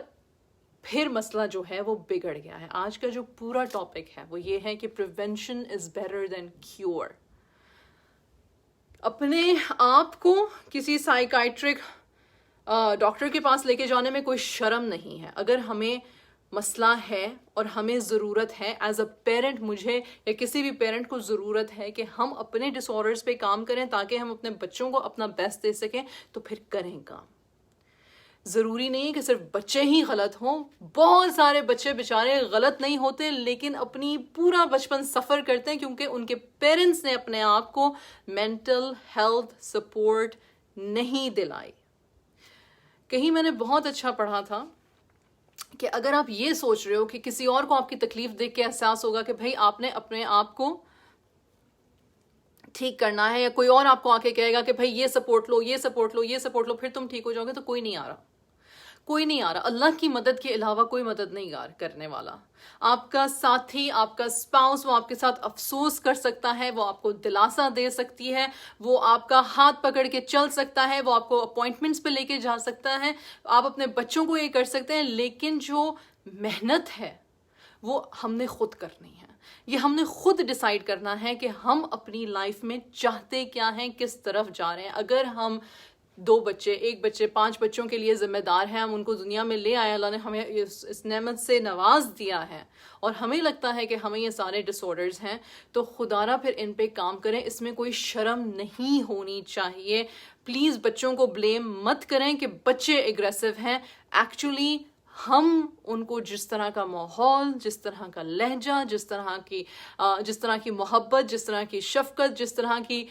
پھر مسئلہ جو ہے وہ بگڑ گیا ہے. آج کا جو پورا ٹاپک ہے وہ یہ ہے کہ prevention is better than cure. اپنے آپ کو کسی سائیکائٹرک ڈاکٹر کے پاس لے کے جانے میں کوئی شرم نہیں ہے. اگر ہمیں مسئلہ ہے اور ہمیں ضرورت ہے, ایز اے پیرنٹ, مجھے یا کسی بھی پیرنٹ کو ضرورت ہے کہ ہم اپنے ڈس آرڈرز پہ کام کریں تاکہ ہم اپنے بچوں کو اپنا بیسٹ دے سکیں, تو پھر کریں کام. ضروری نہیں ہے کہ صرف بچے ہی غلط ہوں، بہت سارے بچے بیچارے غلط نہیں ہوتے لیکن اپنی پورا بچپن سفر کرتے ہیں کیونکہ ان کے پیرنٹس نے اپنے آپ کو مینٹل ہیلتھ سپورٹ نہیں دلائی. کہیں میں نے بہت اچھا پڑھا تھا کہ اگر آپ یہ سوچ رہے ہو کہ کسی اور کو آپ کی تکلیف دیکھ کے احساس ہوگا کہ بھائی آپ نے اپنے آپ کو ٹھیک کرنا ہے، یا کوئی اور آپ کو آ کے کہے گا کہ بھائی یہ سپورٹ لو، یہ سپورٹ لو، یہ سپورٹ لو، پھر تم ٹھیک ہو جاؤ گے، تو کوئی نہیں آ رہا. کوئی نہیں آ رہا. اللہ کی مدد کے علاوہ کوئی مدد نہیں کرنے والا. آپ کا ساتھی، آپ کا اسپاؤس، وہ آپ کے ساتھ افسوس کر سکتا ہے، وہ آپ کو دلاسا دے سکتی ہے، وہ آپ کا ہاتھ پکڑ کے چل سکتا ہے، وہ آپ کو اپوائنٹمنٹس پہ لے کے جا سکتا ہے، آپ اپنے بچوں کو یہ کر سکتے ہیں، لیکن جو محنت ہے وہ ہم نے خود کرنی ہے. یہ ہم نے خود ڈیسائیڈ کرنا ہے کہ ہم اپنی لائف میں چاہتے کیا ہیں، کس طرف جا رہے ہیں. اگر ہم 2 بچے، 1 بچے، 5 بچوں کے لیے ذمہ دار ہیں، ہم ان کو دنیا میں لے آئے، اللہ نے ہمیں اس نعمت سے نواز دیا ہے، اور ہمیں لگتا ہے کہ ہمیں یہ سارے ڈس آرڈرز ہیں، تو خدا را پھر ان پہ کام کریں. اس میں کوئی شرم نہیں ہونی چاہیے. پلیز بچوں کو بلیم مت کریں کہ بچے اگریسو ہیں. ایکچولی ہم ان کو جس طرح کا ماحول، جس طرح کا لہجہ، جس طرح کی محبت، جس طرح کی شفقت، جس طرح کی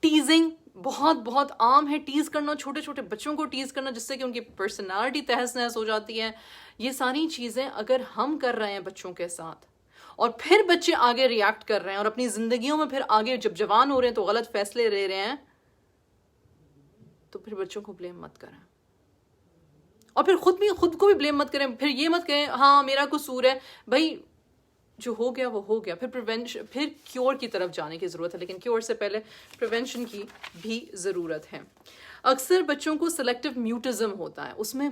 ٹیزنگ، بہت بہت عام ہے ٹیز کرنا، چھوٹے چھوٹے بچوں کو ٹیز کرنا جس سے کہ ان کی پرسنالٹی تہس نہس ہو جاتی ہے. یہ ساری چیزیں اگر ہم کر رہے ہیں بچوں کے ساتھ، اور پھر بچے آگے ریاکٹ کر رہے ہیں اور اپنی زندگیوں میں پھر آگے جب جوان ہو رہے ہیں تو غلط فیصلے لے رہے ہیں، تو پھر بچوں کو بلیم مت کریں. اور پھر خود کو بھی بلیم مت کریں. پھر یہ مت کہیں ہاں میرا قصور ہے. بھائی جو ہو گیا وہ ہو گیا. پھر کیور کی طرف جانے کی ضرورت ہے، لیکن کیور سے پہلے پریونشن کی بھی ضرورت ہے. اکثر بچوں کو سلیکٹیو میوٹزم ہوتا ہے، اس میں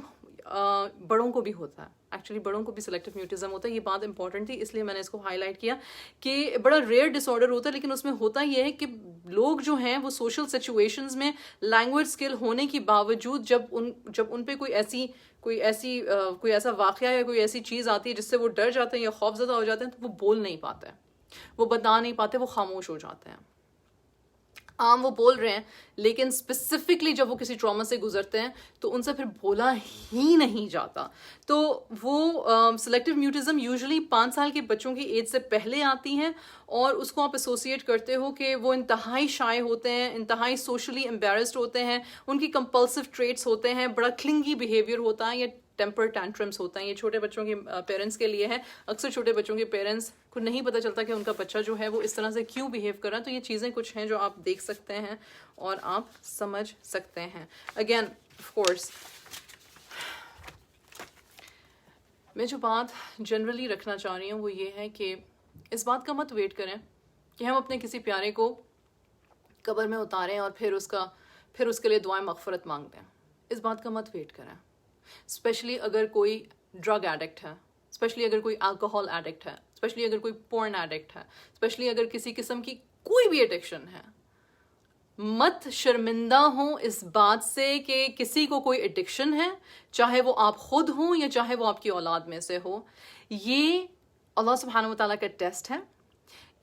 بڑوں کو بھی ہوتا ہے. ایکچولی بڑوں کو بھی سلیکٹیو میوٹزم ہوتا ہے. یہ بات امپورٹنٹ تھی اس لیے میں نے اس کو ہائی لائٹ کیا کہ بڑا ریئر ڈس آرڈر ہوتا ہے، لیکن اس میں ہوتا یہ ہے کہ لوگ جو ہیں وہ سوشل سچویشنز میں لینگویج اسکل ہونے کی باوجود جب ان پہ کوئی ایسا واقعہ یا کوئی ایسی چیز آتی ہے جس سے وہ ڈر جاتے ہیں یا خوف زدہ ہو جاتے ہیں، تو وہ بول نہیں پاتے، وہ بتا نہیں پاتے، وہ خاموش ہو جاتے ہیں. عام وہ بول رہے ہیں لیکن اسپیسیفکلی جب وہ کسی ٹراما سے گزرتے ہیں تو ان سے پھر بولا ہی نہیں جاتا. تو وہ سلیکٹیو میوٹزم یوزلی 5 سال کے بچوں کی ایج سے پہلے آتی ہیں، اور اس کو آپ ایسوسیٹ کرتے ہو کہ وہ انتہائی شائع ہوتے ہیں، انتہائی سوشلی امبیرسڈ ہوتے ہیں، ان کی کمپلسو ٹریٹس ہوتے ہیں، بڑا کلنگی بیہیویئر ہوتا ہے، یا ٹیمپر ٹینٹرمس ہوتا ہیں. یہ چھوٹے بچوں کے پیرنٹس کے لیے ہے. اکثر چھوٹے بچوں کے پیرنٹس کو نہیں پتہ چلتا کہ ان کا بچہ جو ہے وہ اس طرح سے کیوں بیہیو کر رہا ہے. تو یہ چیزیں کچھ ہیں جو آپ دیکھ سکتے ہیں اور آپ سمجھ سکتے ہیں. اگین آف کورس میں جو بات جنرلی رکھنا چاہ رہی ہوں وہ یہ ہے کہ اس بات کا مت ویٹ کریں کہ ہم اپنے کسی پیارے کو قبر میں اتاریں اور پھر اس کے لیے دعائیں مغفرت مانگتے ہیں. اس بات کا مت ویٹ کریں. اسپیشلی اگر کوئی ڈرگ ایڈکٹ ہے، اسپیشلی اگر کوئی الکوہول ایڈکٹ ہے، اسپیشلی اگر کوئی پورن ایڈکٹ ہے، اسپیشلی اگر کسی قسم کی کوئی بھی ایڈکشن ہے. مت شرمندہ ہوں اس بات سے کہ کسی کو کوئی ایڈکشن ہے، چاہے وہ آپ خود ہوں یا چاہے وہ آپ کی اولاد میں سے ہو. یہ اللہ سبحانہ وتعالیٰ کا ٹیسٹ ہے.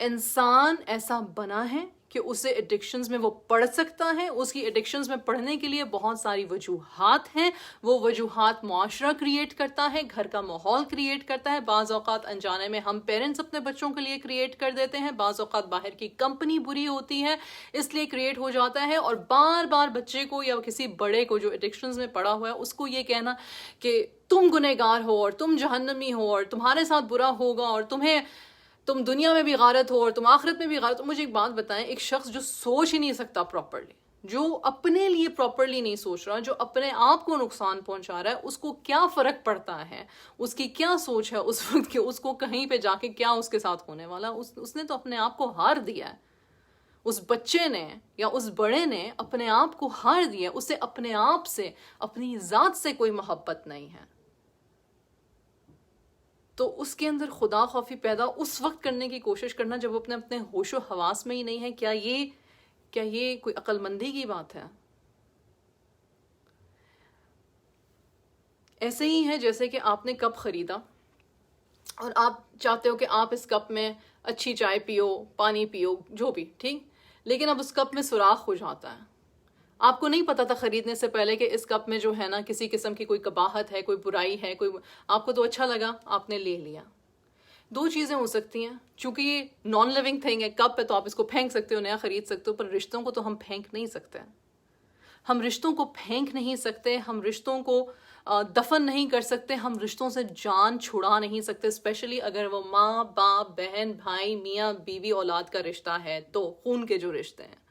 انسان ایسا بنا ہے کہ اسے ایڈکشنز میں وہ پڑھ سکتا ہے. اس کی ایڈکشنز میں پڑھنے کے لیے بہت ساری وجوہات ہیں. وہ وجوہات معاشرہ کریٹ کرتا ہے، گھر کا ماحول کریٹ کرتا ہے. بعض اوقات انجانے میں ہم پیرنٹس اپنے بچوں کے لیے کریٹ کر دیتے ہیں. بعض اوقات باہر کی کمپنی بری ہوتی ہے اس لیے کریٹ ہو جاتا ہے. اور بار بار بچے کو یا کسی بڑے کو جو ایڈکشنز میں پڑا ہوا ہے اس کو یہ کہنا کہ تم گنہگار ہو اور تم جہنمی ہو اور تمہارے ساتھ برا ہوگا اور تم دنیا میں بھی غارت ہو اور تم آخرت میں بھی غارت ہو. مجھے ایک بات بتائیں، ایک شخص جو سوچ ہی نہیں سکتا پراپرلی، جو اپنے لیے پراپرلی نہیں سوچ رہا، جو اپنے آپ کو نقصان پہنچا رہا ہے، اس کو کیا فرق پڑتا ہے، اس کی کیا سوچ ہے اس وقت کہ اس کو کہیں پہ جا کے کیا اس کے ساتھ ہونے والا. اس نے تو اپنے آپ کو ہار دیا ہے. اس بچے نے یا اس بڑے نے اپنے آپ کو ہار دیا. اسے اپنے آپ سے، اپنی ذات سے کوئی محبت نہیں ہے. تو اس کے اندر خدا خوفی پیدا اس وقت کرنے کی کوشش کرنا جب وہ اپنے ہوش و حواس میں ہی نہیں ہے. کیا یہ کوئی عقل مندی کی بات ہے؟ ایسے ہی ہے جیسے کہ آپ نے کپ خریدا اور آپ چاہتے ہو کہ آپ اس کپ میں اچھی چائے پیو، پانی پیو، جو بھی ٹھیک، لیکن اب اس کپ میں سوراخ ہو جاتا ہے. آپ کو نہیں پتا تھا خریدنے سے پہلے کہ اس کپ میں جو ہے نا کسی قسم کی کوئی قباحت ہے، کوئی برائی ہے، کوئی، آپ کو تو اچھا لگا، آپ نے لے لیا۔ دو چیزیں ہو سکتی ہیں، چونکہ یہ نان لیونگ تھنگ ہے، کپ ہے تو آپ اس کو پھینک سکتے ہو، نیا خرید سکتے ہو، پر رشتوں کو تو ہم پھینک نہیں سکتے۔ ہم رشتوں کو پھینک نہیں سکتے، ہم رشتوں کو دفن نہیں کر سکتے، ہم رشتوں سے جان چھڑا نہیں سکتے، اسپیشلی اگر وہ ماں باپ بہن بھائی میاں بیوی اولاد کا رشتہ ہے تو، خون کے جو رشتے ہیں۔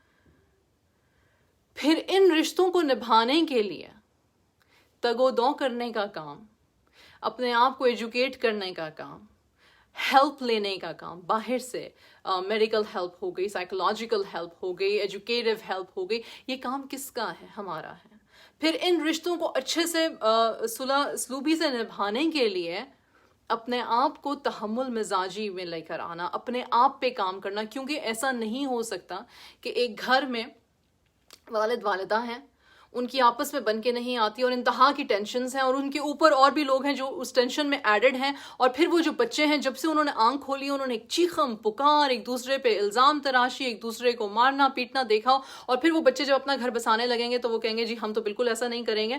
پھر ان رشتوں کو نبھانے کے لیے تگ و دو کرنے کا کام، اپنے آپ کو ایجوکیٹ کرنے کا کام، ہیلپ لینے کا کام باہر سے، میڈیکل ہیلپ ہو گئی، سائیکولوجیکل ہیلپ ہو گئی، ایجوکیٹو ہیلپ ہو گئی، یہ کام کس کا ہے؟ ہمارا ہے۔ پھر ان رشتوں کو اچھے سے صلح سلوبی سے نبھانے کے لیے اپنے آپ کو تحمل مزاجی میں لے کر آنا، اپنے آپ پہ کام کرنا، کیونکہ ایسا نہیں ہو سکتا کہ ایک گھر میں والد والدہ ہیں، ان کی آپس میں بن کے نہیں آتی اور انتہا کی ٹینشنز ہیں، اور ان کے اوپر اور بھی لوگ ہیں جو اس ٹینشن میں ایڈڈ ہیں، اور پھر وہ جو بچے ہیں جب سے انہوں نے آنکھ کھولی انہوں نے ایک چیخم پکار، ایک دوسرے پہ الزام تراشی، ایک دوسرے کو مارنا پیٹنا دیکھا، اور پھر وہ بچے جب اپنا گھر بسانے لگیں گے تو وہ کہیں گے جی ہم تو بالکل ایسا نہیں کریں گے،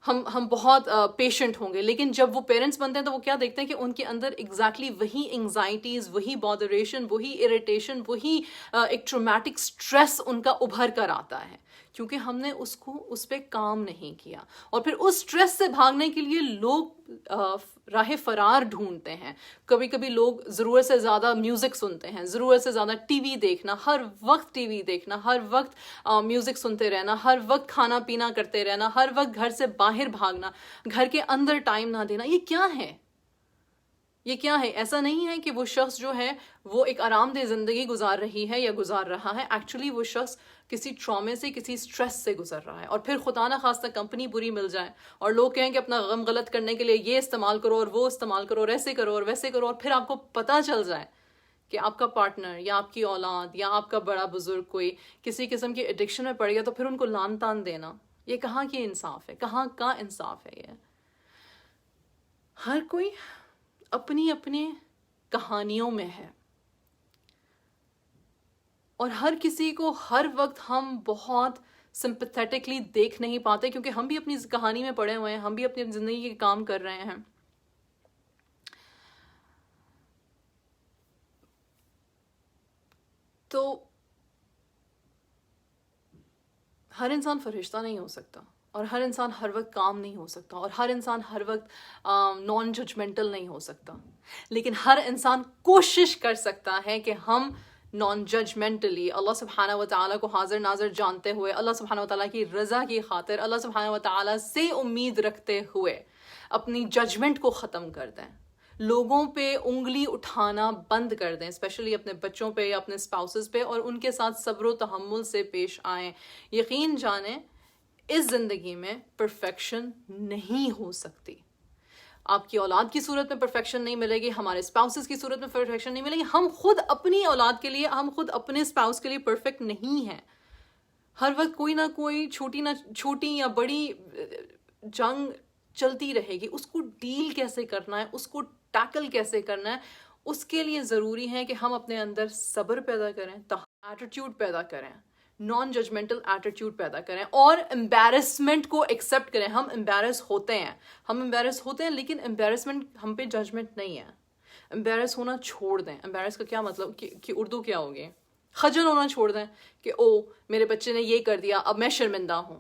ہم بہت پیشنٹ ہوں گے۔ لیکن جب وہ پیرنٹس بنتے ہیں تو وہ کیا دیکھتے ہیں کہ ان کے اندر ایگزیکٹلی وہی انگزائٹیز، وہی بادریشن، وہی اریٹیشن، وہی ایک ٹرومیٹک سٹریس ان کا ابھر کر آتا ہے، کیونکہ ہم نے اس پہ کام نہیں کیا۔ اور پھر اس سٹریس سے بھاگنے کے لیے لوگ راہ فرار ڈھونڈتے ہیں۔ کبھی کبھی لوگ ضرورت سے زیادہ میوزک سنتے ہیں، ضرورت سے زیادہ ٹی وی دیکھنا، ہر وقت ٹی وی دیکھنا، ہر وقت میوزک سنتے رہنا، ہر وقت کھانا پینا کرتے رہنا، ہر وقت گھر سے باہر بھاگنا، گھر کے اندر ٹائم نہ دینا۔ یہ کیا ہے؟ یہ کیا ہے؟ ایسا نہیں ہے کہ وہ شخص جو ہے وہ ایک آرام دہ زندگی گزار رہی ہے یا گزار رہا ہے، ایکچولی وہ شخص کسی ٹرامے سے، کسی سٹریس سے گزر رہا ہے، اور پھر خدا نہ خواستہ کمپنی بری مل جائے اور لوگ کہیں کہ اپنا غم غلط کرنے کے لیے یہ استعمال کرو اور وہ استعمال کرو اور ایسے کرو اور ویسے کرو، اور پھر آپ کو پتہ چل جائے کہ آپ کا پارٹنر یا آپ کی اولاد یا آپ کا بڑا بزرگ کوئی کسی قسم کی ایڈکشن میں پڑ گیا، تو پھر ان کو لان تان دینا، یہ کہاں کی انصاف ہے؟ کہاں کا انصاف ہے یہ؟ ہر کوئی اپنی اپنی کہانیوں میں ہے، اور ہر کسی کو ہر وقت ہم بہت سمپیتھیٹکلی دیکھ نہیں پاتے، کیونکہ ہم بھی اپنی کہانی میں پڑے ہوئے ہیں، ہم بھی اپنی زندگی کے کام کر رہے ہیں۔ تو ہر انسان فرشتہ نہیں ہو سکتا، اور ہر انسان ہر وقت کام نہیں ہو سکتا، اور ہر انسان ہر وقت نان ججمنٹل نہیں ہو سکتا، لیکن ہر انسان کوشش کر سکتا ہے کہ ہم نان ججمنٹلی اللہ سبحانہ و تعالیٰ کو حاضر ناظر جانتے ہوئے، اللہ سبحانہ و تعالیٰ کی رضا کی خاطر، اللہ سبحانہ و تعالیٰ سے امید رکھتے ہوئے اپنی ججمنٹ کو ختم کر دیں، لوگوں پہ انگلی اٹھانا بند کر دیں، اسپیشلی اپنے بچوں پہ یا اپنے اسپاؤسز پہ، اور ان کے ساتھ صبر و تحمل سے پیش آئیں۔ یقین جانیں اس زندگی میں پرفیکشن نہیں ہو سکتی، آپ کی اولاد کی صورت میں پرفیکشن نہیں ملے گی، ہمارے اسپاؤسز کی صورت میں پرفیکشن نہیں ملے گی، ہم خود اپنی اولاد کے لیے، ہم خود اپنے اسپاؤس کے لیے پرفیکٹ نہیں ہیں۔ ہر وقت کوئی نہ کوئی چھوٹی یا بڑی جنگ چلتی رہے گی، اس کو ڈیل کیسے کرنا ہے، اس کو ٹیکل کیسے کرنا ہے، اس کے لیے ضروری ہے کہ ہم اپنے اندر صبر پیدا کریں، ایٹیٹیوڈ پیدا کریں، نان ججمنٹل ایٹیٹیوڈ پیدا کریں، اور امبیرسمنٹ کو ایکسیپٹ کریں۔ ہم امبیرس ہوتے ہیں، لیکن امبیرسمنٹ ہم پہ ججمنٹ نہیں ہے۔ امبیرس ہونا چھوڑ دیں۔ امبیرس کا کیا مطلب کہ اردو کیا ہوگی؟ خجل ہونا چھوڑ دیں کہ او میرے بچے نے یہ کر دیا، اب میں شرمندہ ہوں۔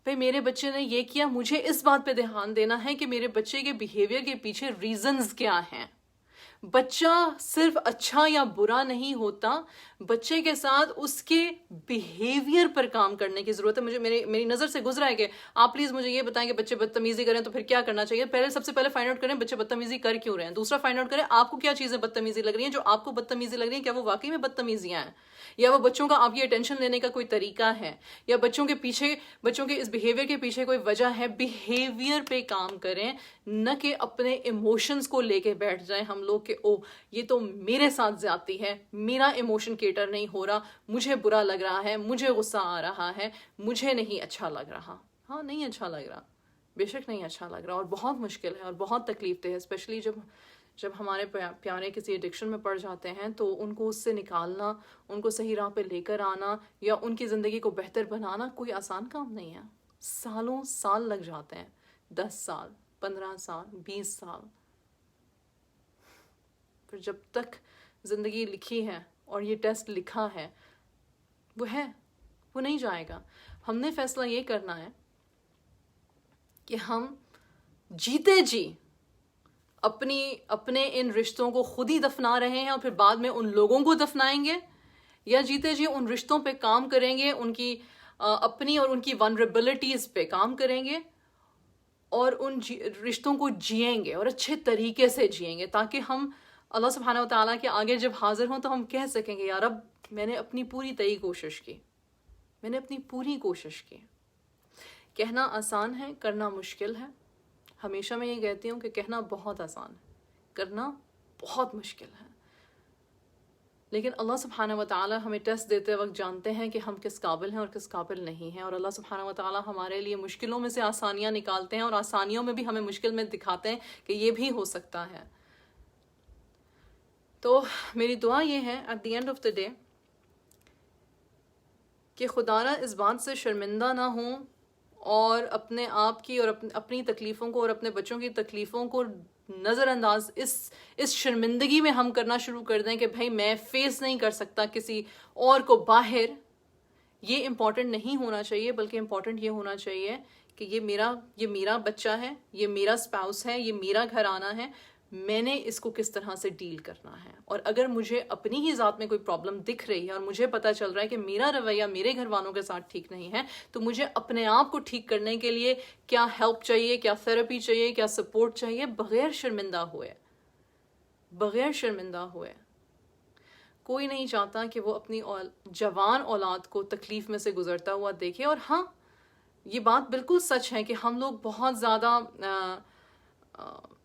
بھئی میرے بچے نے یہ کیا، مجھے اس بات پہ دھیان دینا ہے کہ میرے بچے کے بیہیویئر کے پیچھے ریزنز کیا ہیں۔ بچہ صرف اچھا یا برا نہیں ہوتا، بچے کے ساتھ اس کے بیہیویئر پر کام کرنے کی ضرورت ہے۔ میری نظر سے گزرا ہے کہ آپ پلیز مجھے یہ بتائیں کہ بچے بدتمیزی کریں تو پھر کیا کرنا چاہیے۔ سب سے پہلے فائنڈ آؤٹ کریں بچے بدتمیزی کر کیوں رہے ہیں، دوسرا فائنڈ آؤٹ کریں آپ کو کیا چیزیں بدتمیزی لگ رہی ہیں، جو آپ کو بدتمیزی لگ رہی ہیں کیا وہ واقعی میں بدتمیزیاں ہیں، یا وہ بچوں کا آپ کی اٹینشن لینے کا کوئی طریقہ ہے، یا بچوں کے اس بیہیویئر کے پیچھے کوئی وجہ ہے۔ بیہیویئر پہ کام کریں، نہ کہ اپنے ایموشنز کو لے کے بیٹھ جائیں ہم لوگ کہ او یہ تو میرے ساتھ زیادتی ہے، میرا ایموشن کیٹر نہیں ہو رہا، مجھے برا لگ رہا ہے، مجھے غصہ آ رہا ہے، مجھے نہیں اچھا لگ رہا۔ ہاں نہیں اچھا لگ رہا، بے شک نہیں اچھا لگ رہا، اور بہت مشکل ہے اور بہت تکلیف دہ ہے، اسپیشلی جب ہمارے پیارے کسی ایڈکشن میں پڑ جاتے ہیں تو ان کو اس سے نکالنا، ان کو صحیح راہ پہ لے کر آنا یا ان کی زندگی کو بہتر بنانا کوئی آسان کام نہیں ہے. سالوں سال لگ جاتے ہیں، 10 سال، 15 سال، 20 سال. پھر جب تک زندگی لکھی ہے اور یہ ٹیسٹ لکھا ہے وہ نہیں جائے گا. ہم نے فیصلہ یہ کرنا ہے کہ ہم جیتے جی اپنے ان رشتوں کو خود ہی دفنا رہے ہیں اور پھر بعد میں ان لوگوں کو دفنائیں گے، یا جیتے جی ان رشتوں پہ کام کریں گے، ان کی اپنی اور ان کی ونربلٹیز پہ کام کریں گے اور ان رشتوں کو جئیں گے اور اچھے طریقے سے جئیں گے، تاکہ ہم اللہ سبحانہ و تعالیٰ کے آگے جب حاضر ہوں تو ہم کہہ سکیں گے یا رب میں نے اپنی پوری تئی کوشش کی، میں نے اپنی پوری کوشش کی. کہنا آسان ہے، کرنا مشکل ہے. ہمیشہ میں یہ کہتی ہوں کہ کہنا بہت آسان ہے، کرنا بہت مشکل ہے. لیکن اللہ سبحانہ و تعالیٰ ہمیں ٹیسٹ دیتے وقت جانتے ہیں کہ ہم کس قابل ہیں اور کس قابل نہیں ہیں، اور اللہ سبحانہ و تعالیٰ ہمارے لیے مشکلوں میں سے آسانیاں نکالتے ہیں اور آسانیوں میں بھی ہمیں مشکل میں دکھاتے ہیں کہ یہ بھی ہو سکتا ہے. تو میری دعا یہ ہے at the end of the day کہ خدا را اس بات سے شرمندہ نہ ہوں اور اپنے آپ کی اور اپنی تکلیفوں کو اور اپنے بچوں کی تکلیفوں کو نظر انداز اس شرمندگی میں ہم کرنا شروع کر دیں کہ بھائی میں فیس نہیں کر سکتا کسی اور کو باہر. یہ امپورٹنٹ نہیں ہونا چاہیے، بلکہ امپورٹنٹ یہ ہونا چاہیے کہ یہ میرا بچہ ہے، یہ میرا اسپاؤس ہے، یہ میرا گھرانہ ہے، میں نے اس کو کس طرح سے ڈیل کرنا ہے. اور اگر مجھے اپنی ہی ذات میں کوئی پرابلم دکھ رہی ہے اور مجھے پتہ چل رہا ہے کہ میرا رویہ میرے گھر والوں کے ساتھ ٹھیک نہیں ہے، تو مجھے اپنے آپ کو ٹھیک کرنے کے لیے کیا ہیلپ چاہیے، کیا تھراپی چاہیے، کیا سپورٹ چاہیے، بغیر شرمندہ ہوئے. کوئی نہیں چاہتا کہ وہ اپنی جوان اولاد کو تکلیف میں سے گزرتا ہوا دیکھے. اور ہاں، یہ بات بالکل سچ ہے کہ ہم لوگ بہت زیادہ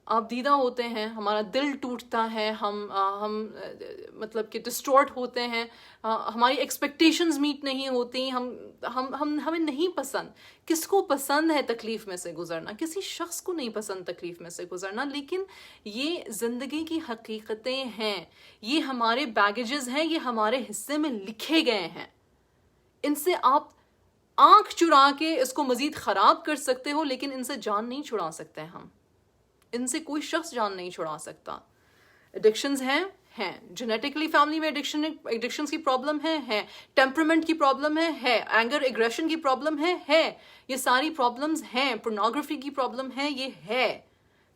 آبدیدہ ہوتے ہیں، ہمارا دل ٹوٹتا ہے، ہم مطلب کہ ڈسٹورٹ ہوتے ہیں، ہماری ایکسپیکٹیشنز میٹ نہیں ہوتی، ہمیں نہیں پسند. کس کو پسند ہے تکلیف میں سے گزرنا؟ کسی شخص کو نہیں پسند تکلیف میں سے گزرنا. لیکن یہ زندگی کی حقیقتیں ہیں، یہ ہمارے بیگیجز ہیں، یہ ہمارے حصے میں لکھے گئے ہیں. ان سے آپ آنکھ چرا کے اس کو مزید خراب کر سکتے ہو، لیکن ان سے جان نہیں چھڑا سکتے. ان سے کوئی شخص جان نہیں چھڑا سکتا. ایڈکشنز ہیں جینیٹکلی فیملی میں ایڈکشنز کی پرابلم ہے، ٹیمپرمنٹ کی پرابلم ہے، اینگر ایگریشن کی پرابلم ہے. یہ ساری پرابلمز ہیں. پورنوگرافی کی پرابلم ہے، یہ ہے.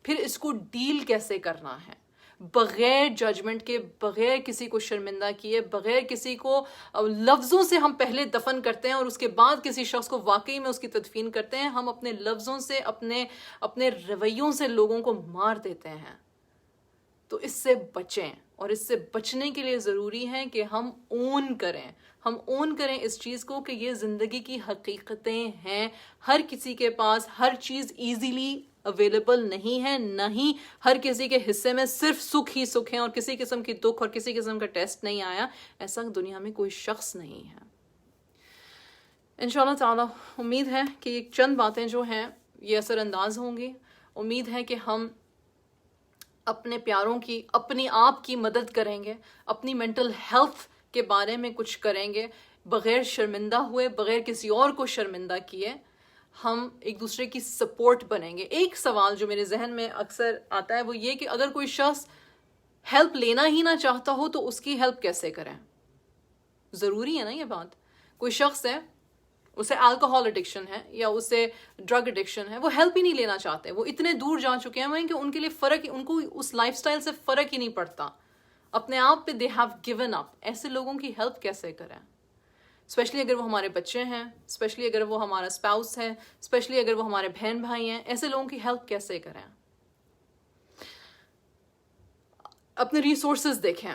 پھر اس کو ڈیل کیسے کرنا ہے؟ بغیر ججمنٹ کے، بغیر کسی کو شرمندہ کیے، بغیر کسی کو لفظوں سے ہم پہلے دفن کرتے ہیں اور اس کے بعد کسی شخص کو واقعی میں اس کی تدفین کرتے ہیں. ہم اپنے لفظوں سے، اپنے رویوں سے لوگوں کو مار دیتے ہیں. تو اس سے بچیں، اور اس سے بچنے کے لیے ضروری ہے کہ ہم اون کریں اس چیز کو کہ یہ زندگی کی حقیقتیں ہیں. ہر کسی کے پاس ہر چیز ایزیلی اویلیبل نہیں ہے، نہ ہی ہر کسی کے حصے میں صرف سکھ ہی سکھ ہیں اور کسی قسم کی دکھ اور کسی قسم کا ٹیسٹ نہیں آیا. ایسا دنیا میں کوئی شخص نہیں ہے. انشاءاللہ تعالی امید ہے کہ یہ چند باتیں جو ہیں یہ اثر انداز ہوں گی. امید ہے کہ ہم اپنے پیاروں کی، اپنی آپ کی مدد کریں گے، اپنی مینٹل ہیلتھ کے بارے میں کچھ کریں گے، بغیر شرمندہ ہوئے، بغیر کسی اور کو شرمندہ کیے. ہم ایک دوسرے کی سپورٹ بنیں گے. ایک سوال جو میرے ذہن میں اکثر آتا ہے وہ یہ کہ اگر کوئی شخص ہیلپ لینا ہی نہ چاہتا ہو تو اس کی ہیلپ کیسے کریں؟ ضروری ہے نا یہ بات. کوئی شخص ہے، اسے الکوہول ایڈکشن ہے یا اسے ڈرگ ایڈکشن ہے، وہ ہیلپ ہی نہیں لینا چاہتے، وہ اتنے دور جا چکے ہیں کہ ان کے لیے ان کو اس لائف سٹائل سے فرق ہی نہیں پڑتا، اپنے آپ پہ دے ہیو گیون اپ. ایسے لوگوں کی ہیلپ کیسے کریں؟ اسپیشلی اگر وہ ہمارے بچے ہیں، اسپیشلی اگر وہ ہمارا اسپاؤس ہے، اسپیشلی اگر وہ ہمارے بہن بھائی ہیں. ایسے لوگوں کی ہیلپ کیسے کریں؟ اپنے ریسورسز دیکھیں،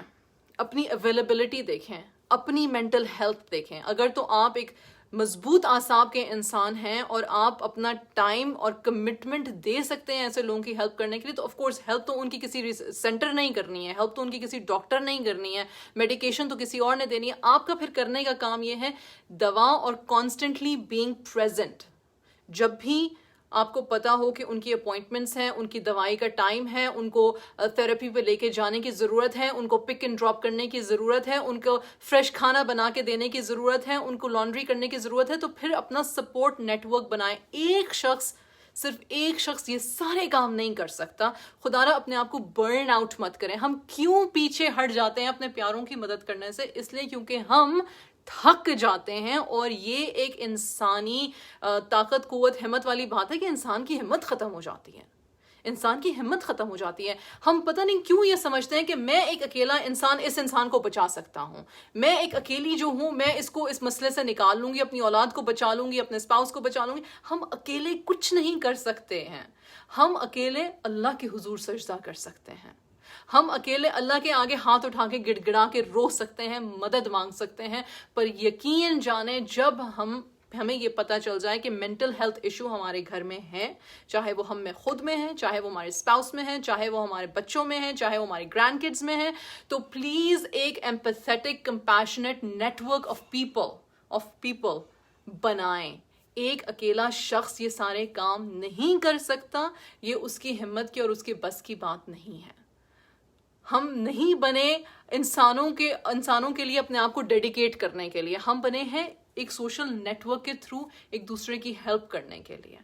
اپنی اویلیبلٹی دیکھیں، اپنی مینٹل ہیلتھ دیکھیں. اگر تو آپ ایک مضبوط اعصاب کے انسان ہیں اور آپ اپنا ٹائم اور کمٹمنٹ دے سکتے ہیں ایسے لوگوں کی ہیلپ کرنے کے لیے، تو آف کورس ہیلپ تو ان کی کسی سینٹر نہیں کرنی ہے، ہیلپ تو ان کی کسی ڈاکٹر نہیں کرنی ہے، میڈیکیشن تو کسی اور نے دینی ہے. آپ کا پھر کرنے کا کام یہ ہے دوا اور کانسٹنٹلی بینگ پریزنٹ. جب بھی آپ کو پتا ہو کہ ان کی اپوائنٹمنٹس ہیں, ان کی دوائی کا ٹائم ہے, ان کو تھراپی پہ لے کے جانے کی ضرورت ہے, ان کو پک اینڈ ڈراپ کرنے کی ضرورت ہے, ان کو فریش کھانا بنا کے دینے کی ضرورت ہے, ان کو لانڈری کرنے کی ضرورت ہے, تو پھر اپنا سپورٹ نیٹ ورک بنائیں. صرف ایک شخص یہ سارے کام نہیں کر سکتا. خدا را اپنے آپ کو برن آؤٹ مت کریں. ہم کیوں پیچھے ہٹ جاتے ہیں اپنے پیاروں کی مدد کرنے سے؟ اس لیے کیونکہ ہم تھک جاتے ہیں, اور یہ ایک انسانی طاقت قوت ہمت والی بات ہے کہ انسان کی ہمت ختم ہو جاتی ہے. انسان کی ہمت ختم ہو جاتی ہے. ہم پتہ نہیں کیوں یہ سمجھتے ہیں کہ میں ایک اکیلا انسان اس انسان کو بچا سکتا ہوں, میں ایک اکیلی جو ہوں میں اس کو اس مسئلے سے نکال لوں گی, اپنی اولاد کو بچا لوں گی, اپنے اسپاؤس کو بچا لوں گی. ہم اکیلے کچھ نہیں کر سکتے ہیں. ہم اکیلے اللہ کے حضور سجدہ کر سکتے ہیں. ہم اکیلے اللہ کے آگے ہاتھ اٹھا کے گڑ گڑا کے رو سکتے ہیں, مدد مانگ سکتے ہیں. پر یقین جانیں جب ہمیں یہ پتہ چل جائے کہ مینٹل ہیلتھ ایشو ہمارے گھر میں ہے, چاہے وہ ہم میں خود میں ہے, چاہے وہ ہمارے اسپاؤس میں ہے, چاہے وہ ہمارے بچوں میں ہے, چاہے وہ ہمارے گرینڈ کڈز میں ہے, تو پلیز ایک empathetic compassionate network of people بنائیں. ایک اکیلا شخص یہ سارے کام نہیں کر سکتا. یہ اس کی ہمت کی اور اس کے بس کی بات نہیں ہے. ہم نہیں بنے انسانوں کے لیے اپنے آپ کو ڈیڈیکیٹ کرنے کے لیے. ہم بنے ہیں ایک سوشل نیٹ ورک کے تھرو ایک دوسرے کی ہیلپ کرنے کے لیے.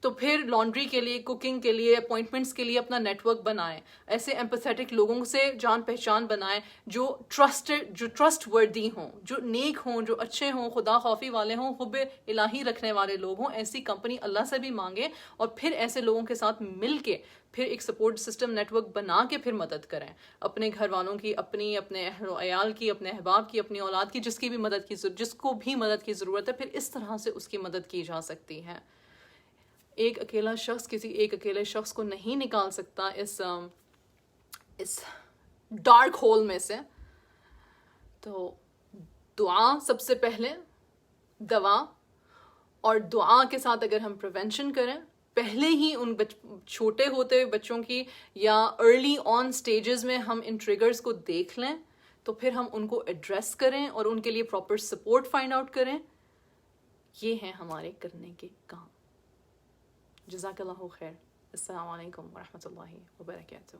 تو پھر لانڈری کے لیے, کوکنگ کے لیے, اپوائنٹمنٹس کے لیے اپنا نیٹ ورک بنائیں. ایسے ایمپیتھیٹک لوگوں سے جان پہچان بنائیں جو ٹرسٹ وردی ہوں, جو نیک ہوں, جو اچھے ہوں, خدا خوفی والے ہوں, حب الہی رکھنے والے لوگ ہوں. ایسی کمپنی اللہ سے بھی مانگیں, اور پھر ایسے لوگوں کے ساتھ مل کے پھر ایک سپورٹ سسٹم نیٹ ورک بنا کے پھر مدد کریں. اپنے گھر والوں کی, اپنے اہل و عیال کی, اپنے احباب کی, اپنی اولاد کی, جس کو بھی مدد کی ضرورت ہے, پھر اس طرح سے اس کی مدد کی جا سکتی ہے. ایک اکیلا شخص کسی ایک اکیلے شخص کو نہیں نکال سکتا اس ڈارک ہول میں سے. تو دعا سب سے پہلے, دوا, اور دعا کے ساتھ اگر ہم پریونشن کریں, پہلے ہی ان چھوٹے ہوتے ہوئے بچوں کی یا ارلی آن سٹیجز میں ہم ان ٹریگرز کو دیکھ لیں, تو پھر ہم ان کو ایڈریس کریں اور ان کے لیے پراپر سپورٹ فائنڈ آؤٹ کریں. یہ ہیں ہمارے کرنے کے کام. جزاک اللہ خیر. السلام علیکم ورحمۃ اللہ وبرکاتہ.